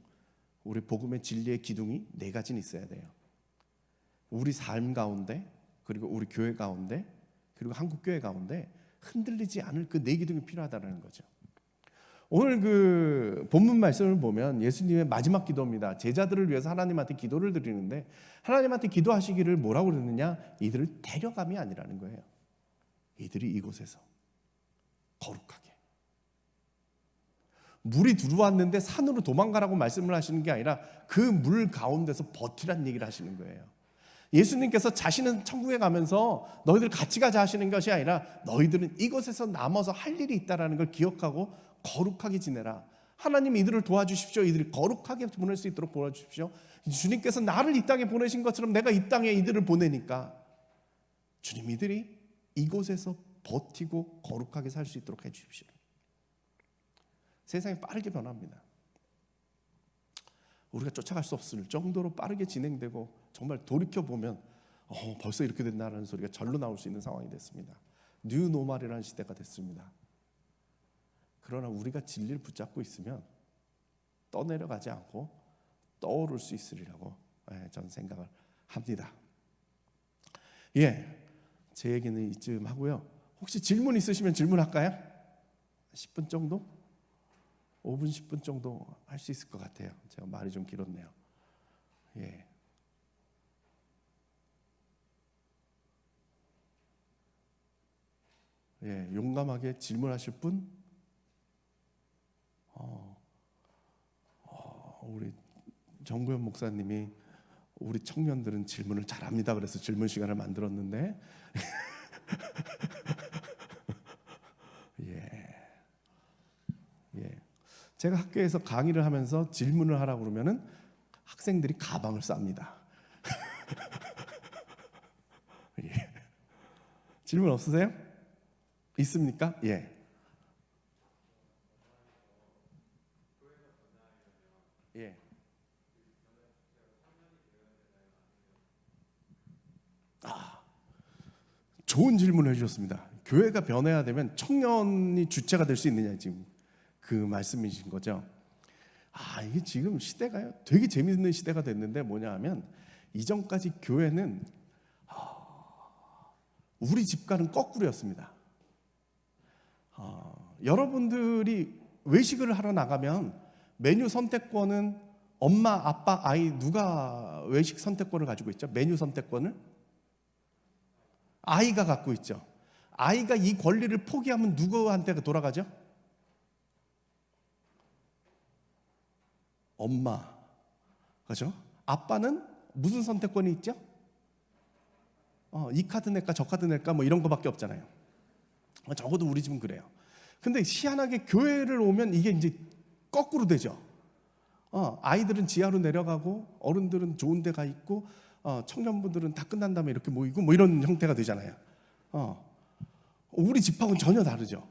우리 복음의 진리의 기둥이 4가지는 있어야 돼요. 우리 삶 가운데, 그리고 우리 교회 가운데, 그리고 한국 교회 가운데 흔들리지 않을 그 4기둥이 필요하다는 거죠. 오늘 그 본문 말씀을 보면 예수님의 마지막 기도입니다. 제자들을 위해서 하나님한테 기도를 드리는데 하나님한테 기도하시기를 뭐라고 그랬느냐? 이들을 데려감이 아니라는 거예요. 이들이 이곳에서 거룩하게. 물이 들어왔는데 산으로 도망가라고 말씀을 하시는 게 아니라 그 물 가운데서 버티란 얘기를 하시는 거예요. 예수님께서 자신은 천국에 가면서 너희들 같이 가자 하시는 것이 아니라 너희들은 이곳에서 남아서 할 일이 있다는 걸 기억하고 거룩하게 지내라. 하나님 이들을 도와주십시오. 이들이 거룩하게 보낼 수 있도록 도와주십시오. 주님께서 나를 이 땅에 보내신 것처럼 내가 이 땅에 이들을 보내니까 주님 이들이 이곳에서 버티고 거룩하게 살 수 있도록 해주십시오. 세상이 빠르게 변합니다. 우리가 쫓아갈 수 없을 정도로 빠르게 진행되고 정말 돌이켜보면 벌써 이렇게 된다는 소리가 절로 나올 수 있는 상황이 됐습니다. 뉴 노멀이라는 시대가 됐습니다. 그러나 우리가 진리를 붙잡고 있으면 떠내려가지 않고 떠오를 수 있으리라고 저는 생각을 합니다. 제 얘기는 이쯤 하고요. 혹시 질문 있으시면 질문할까요? 10분 정도? 5분, 10분 정도 할 수 있을 것 같아요. 제가 말이 좀 길었네요. 용감하게 질문하실 분? 우리 정구현 목사님이 우리 청년들은 질문을 잘합니다. 그래서 질문 시간을 만들었는데 제가 학교에서 강의를 하면서 질문을 하라고 그러면은 학생들이 가방을 쌉니다. 질문 없으세요? 있습니까? 좋은 질문을 해주셨습니다. 교회가 변해야 되면 청년이 주체가 될 수 있느냐, 지금 그 말씀이신 거죠. 이게 지금 시대가요 되게 재밌는 시대가 됐는데 뭐냐 하면 이전까지 교회는 우리 집과는 거꾸로였습니다. 여러분들이 외식을 하러 나가면 메뉴 선택권은 엄마, 아빠, 아이 누가 외식 선택권을 가지고 있죠? 메뉴 선택권을 아이가 갖고 있죠. 아이가 이 권리를 포기하면 누구한테 돌아가죠? 엄마, 그렇죠? 아빠는 무슨 선택권이 있죠? 이 카드 낼까 저 카드 낼까 뭐 이런 거밖에 없잖아요. 적어도 우리 집은 그래요. 근데 희한하게 교회를 오면 이게 이제 거꾸로 되죠. 아이들은 지하로 내려가고 어른들은 좋은 데 가 있고 청년분들은 다 끝난 다음에 이렇게 모이고 뭐 이런 형태가 되잖아요. 우리 집하고는 전혀 다르죠.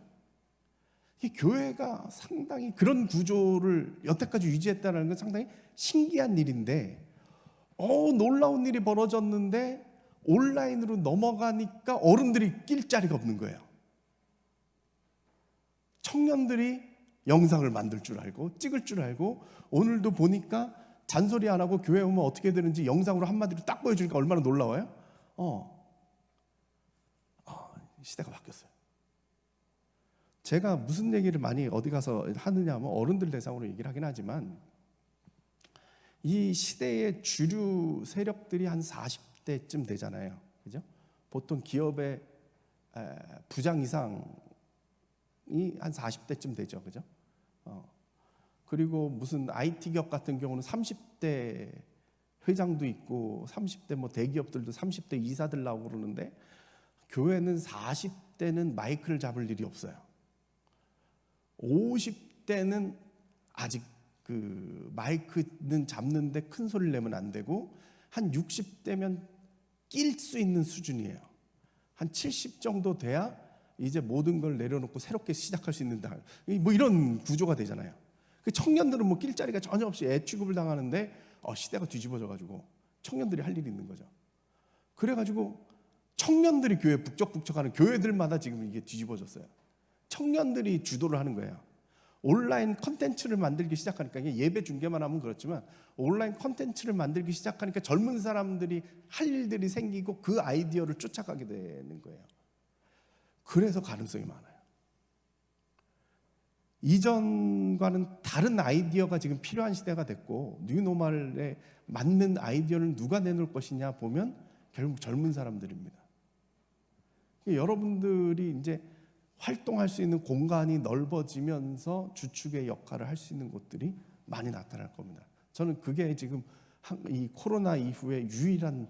이 교회가 상당히 그런 구조를 여태까지 유지했다는 건 상당히 신기한 일인데 놀라운 일이 벌어졌는데 온라인으로 넘어가니까 어른들이 낄 자리가 없는 거예요. 청년들이 영상을 만들 줄 알고 찍을 줄 알고 오늘도 보니까 잔소리 안 하고 교회 오면 어떻게 되는지 영상으로 한마디로 딱 보여주니까 얼마나 놀라워요? 시대가 바뀌었어요. 제가 무슨 얘기를 많이 어디 가서 하느냐 하면 어른들 대상으로 얘기를 하긴 하지만 이 시대의 주류 세력들이 한 40대쯤 되잖아요. 그죠? 보통 기업의 부장 이상이 한 40대쯤 되죠. 그죠? 그리고 무슨 IT 기업 같은 경우는 30대 회장도 있고 30대 뭐 대기업들도 30대 이사들 나오고 그러는데 교회는 40대는 마이크를 잡을 일이 없어요. 50대는 아직 그 마이크는 잡는데 큰 소리를 내면 안 되고 한 60대면 낄 수 있는 수준이에요. 한 70 정도 돼야 이제 모든 걸 내려놓고 새롭게 시작할 수 있는다. 뭐 이런 구조가 되잖아요. 그 청년들은 뭐 낄 자리가 전혀 없이 애취급을 당하는데 시대가 뒤집어져가지고 청년들이 할 일이 있는 거죠. 그래가지고 청년들이 교회 북적북적하는 교회들마다 지금 이게 뒤집어졌어요. 청년들이 주도를 하는 거예요. 온라인 컨텐츠를 만들기 시작하니까 이게 예배 중계만 하면 그렇지만 온라인 컨텐츠를 만들기 시작하니까 젊은 사람들이 할 일들이 생기고 그 아이디어를 쫓아가게 되는 거예요. 그래서 가능성이 많아요. 이전과는 다른 아이디어가 지금 필요한 시대가 됐고 뉴노멀에 맞는 아이디어를 누가 내놓을 것이냐 보면 결국 젊은 사람들입니다. 여러분들이 이제 활동할 수 있는 공간이 넓어지면서 주축의 역할을 할 수 있는 곳들이 많이 나타날 겁니다. 저는 그게 지금 이 코로나 이후에 유일한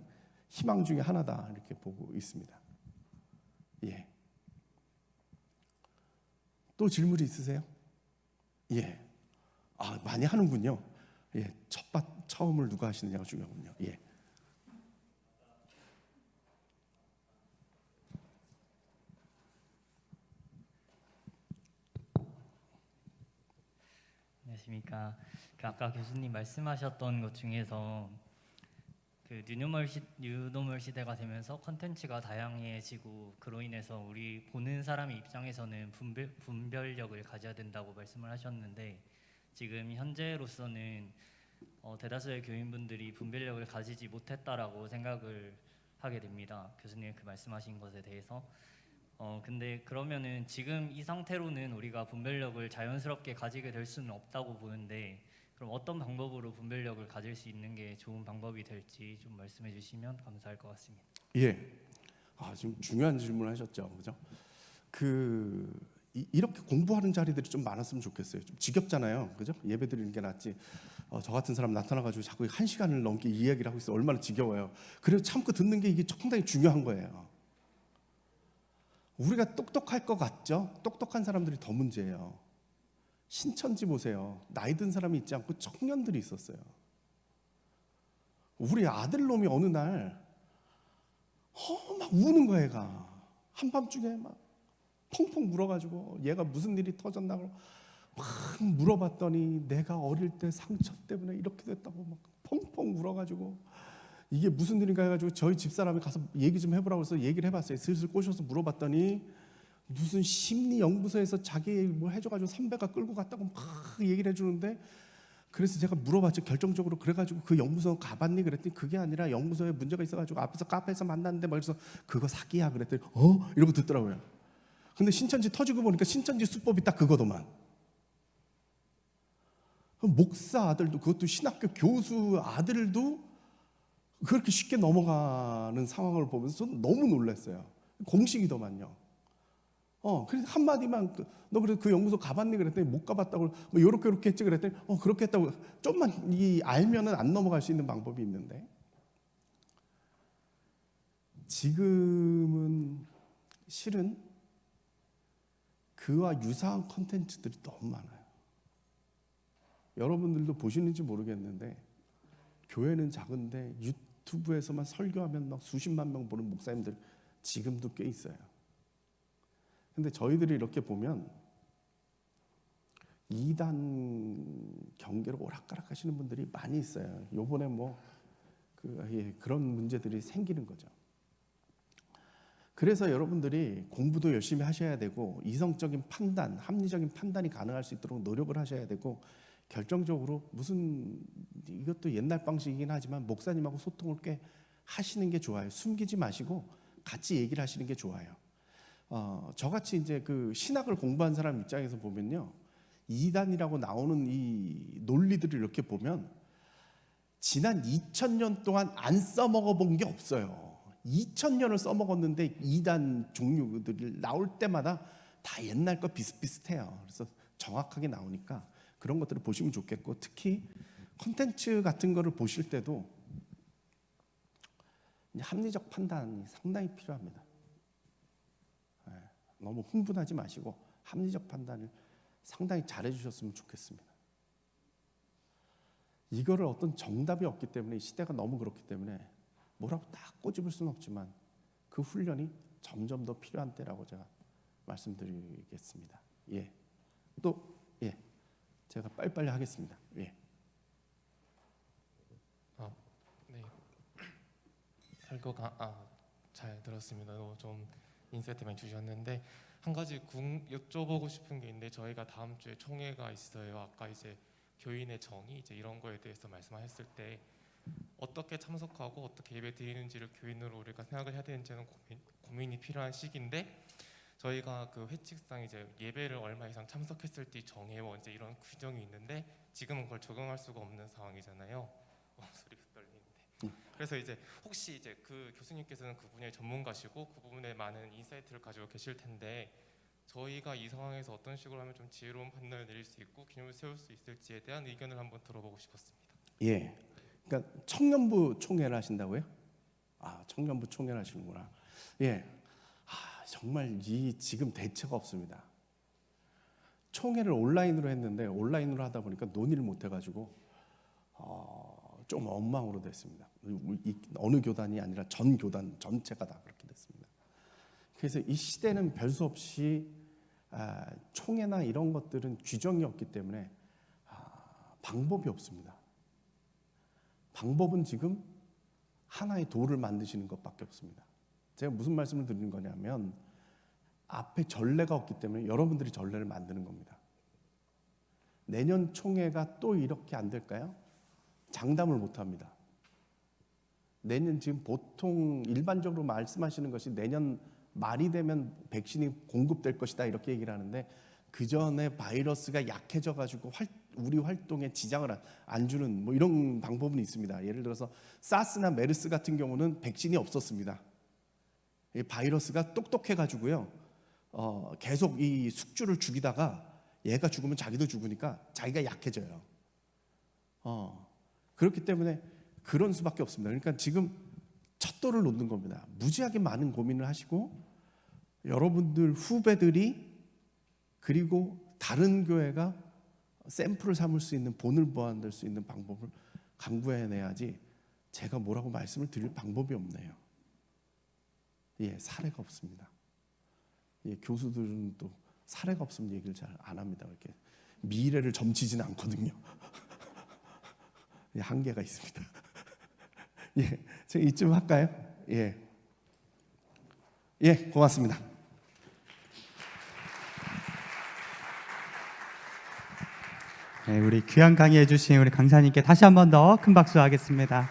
희망 중에 하나다 이렇게 보고 있습니다. 또 질문이 있으세요? 많이 하는군요. 예, 처음을 누가 하시느냐가 중요하군요. 예. 안녕하십니까. 아까 교수님 말씀하셨던 것 중에서 뉴노멀 시대가 되면서 컨텐츠가 다양해지고 그로 인해서 우리 보는 사람의 입장에서는 분별력을 가져야 된다고 말씀을 하셨는데, 지금 현재로서는 대다수의 교인분들이 분별력을 가지지 못했다라고 생각을 하게 됩니다. 교수님 그 말씀하신 것에 대해서. 근데 그러면은 지금 이 상태로는 우리가 분별력을 자연스럽게 가지게 될 수는 없다고 보는데, 그럼 어떤 방법으로 분별력을 가질 수 있는 게 좋은 방법이 될지 좀 말씀해 주시면 감사할 것 같습니다. 예. 지금 중요한 질문을 하셨죠, 그죠? 이렇게 공부하는 자리들이 좀 많았으면 좋겠어요. 좀 지겹잖아요, 그죠? 예배 드리는 게 낫지. 저 같은 사람 나타나가지고 자꾸 1시간을 넘게 이야기를 하고 있어. 얼마나 지겨워요. 그래서 참고 듣는 게 이게 상당히 중요한 거예요. 우리가 똑똑할 것 같죠? 똑똑한 사람들이 더 문제예요. 신천지 보세요. 나이 든 사람이 있지 않고 청년들이 있었어요. 우리 아들놈이 어느 날 막 우는 거야. 얘가 한밤중에 막 펑펑 울어가지고 얘가 무슨 일이 터졌나 막 물어봤더니 내가 어릴 때 상처 때문에 이렇게 됐다고 막 펑펑 울어가지고 이게 무슨 일인가 해가지고 저희 집사람이 가서 얘기 좀 해보라고 해서 얘기를 해봤어요. 슬슬 꼬셔서 물어봤더니 무슨 심리연구소에서 자기 뭐 해줘가지고 선배가 끌고 갔다고 막 얘기를 해주는데, 그래서 제가 물어봤죠. 결정적으로. 그래가지고 그 연구소 가봤니? 그랬더니 그게 아니라 연구소에 문제가 있어가지고 앞에서 카페에서 만났는데 막 그래서 그거 사기야 그랬더니 이러고 듣더라고요. 근데 신천지 터지고 보니까 신천지 수법이 딱 그거더만. 목사 아들도, 그것도 신학교 교수 아들도 그렇게 쉽게 넘어가는 상황을 보면서 저는 너무 놀랐어요. 공식이더만요. 그래서 한마디만 너 그래서 그 연구소 가봤니? 그랬더니 못 가봤다고, 뭐 요렇게 했지 그랬더니 그렇게 했다고. 좀만 알면은 안 넘어갈 수 있는 방법이 있는데, 지금은 실은 그와 유사한 콘텐츠들이 너무 많아요. 여러분들도 보시는지 모르겠는데 교회는 작은데 유튜브에서만 설교하면 막 수십만 명 보는 목사님들 지금도 꽤 있어요. 근데 저희들이 이렇게 보면 이단 경계로 오락가락 하시는 분들이 많이 있어요. 요번에 그런 문제들이 생기는 거죠. 그래서 여러분들이 공부도 열심히 하셔야 되고, 이성적인 판단, 합리적인 판단이 가능할 수 있도록 노력을 하셔야 되고, 결정적으로 이것도 옛날 방식이긴 하지만 목사님하고 소통을 꽤 하시는 게 좋아요. 숨기지 마시고 같이 얘기를 하시는 게 좋아요. 저같이 이제 그 신학을 공부한 사람 입장에서 보면요, 이단이라고 나오는 이 논리들을 이렇게 보면 지난 2000년 동안 안 써먹어 본 게 없어요. 2000년을 써먹었는데 이단 종류들이 나올 때마다 다 옛날 거 비슷비슷해요. 그래서 정확하게 나오니까 그런 것들을 보시면 좋겠고, 특히 콘텐츠 같은 거를 보실 때도 합리적 판단이 상당히 필요합니다. 너무 흥분하지 마시고 합리적 판단을 상당히 잘해 주셨으면 좋겠습니다. 이거를 어떤 정답이 없기 때문에, 이 시대가 너무 그렇기 때문에 뭐라고 딱 꼬집을 수는 없지만 그 훈련이 점점 더 필요한 때라고 제가 말씀드리겠습니다. 예. 제가 빨리빨리 하겠습니다. 예. 네. 설교가 잘 들었습니다. 좀 인사이트 많이 주셨는데 한 가지 여쭤보고 싶은 게 있는데, 저희가 다음 주에 총회가 있어요. 아까 이제 교인의 정의 이제 이런 거에 대해서 말씀하셨을 때 어떻게 참석하고 어떻게 예배 드리는지를 교인으로 우리가 생각을 해야 되는지는 고민이 필요한 시기인데, 저희가 그 회칙상 이제 예배를 얼마 이상 참석했을 때 정회원 이제 이런 규정이 있는데 지금은 그걸 적용할 수가 없는 상황이잖아요. 소리가 떨리는데. 그래서 이제 혹시 이제 그 교수님께서는 그 분야의 전문가시고 그 부분에 많은 인사이트를 가지고 계실 텐데, 저희가 이 상황에서 어떤 식으로 하면 좀 지혜로운 판단을 내릴 수 있고 기념을 세울 수 있을지에 대한 의견을 한번 들어보고 싶었습니다. 예. 그러니까 청년부 총회를 하신다고요? 청년부 총회를 하시는구나. 예. 정말 지금 대처가 없습니다. 총회를 온라인으로 했는데 온라인으로 하다 보니까 논의를 못 해가지고 좀 엉망으로 됐습니다. 어느 교단이 아니라 전 교단 전체가 다 그렇게 됐습니다. 그래서 이 시대는 별 수 없이 총회나 이런 것들은 규정이 없기 때문에 방법이 없습니다. 방법은 지금 하나의 도를 만드시는 것밖에 없습니다. 제가 무슨 말씀을 드리는 거냐면 앞에 전례가 없기 때문에 여러분들이 전례를 만드는 겁니다. 내년 총회가 또 이렇게 안 될까요? 장담을 못 합니다. 내년 지금 보통 일반적으로 말씀하시는 것이 내년 말이 되면 백신이 공급될 것이다 이렇게 얘기를 하는데 그 전에 바이러스가 약해져 가지고 우리 활동에 지장을 안 주는 뭐 이런 방법은 있습니다. 예를 들어서 사스나 메르스 같은 경우는 백신이 없었습니다. 이 바이러스가 똑똑해 가지고요. 계속 이 숙주를 죽이다가 얘가 죽으면 자기도 죽으니까 자기가 약해져요. 그렇기 때문에 그런 수밖에 없습니다. 그러니까 지금 척도를 놓는 겁니다. 무지하게 많은 고민을 하시고 여러분들 후배들이 그리고 다른 교회가 샘플을 삼을 수 있는 본을 보완될 수 있는 방법을 강구해내야지 제가 뭐라고 말씀을 드릴 방법이 없네요. 예, 사례가 없습니다. 예, 교수들은 또 사례가 없으면 얘기를 잘 안 합니다. 이렇게 미래를 점치지는 않거든요. 예, 한계가 있습니다. 예, 제가 이쯤 할까요? 예, 예, 고맙습니다. 네, 우리 귀한 강의해 주신 우리 강사님께 다시 한 번 더 큰 박수 하겠습니다.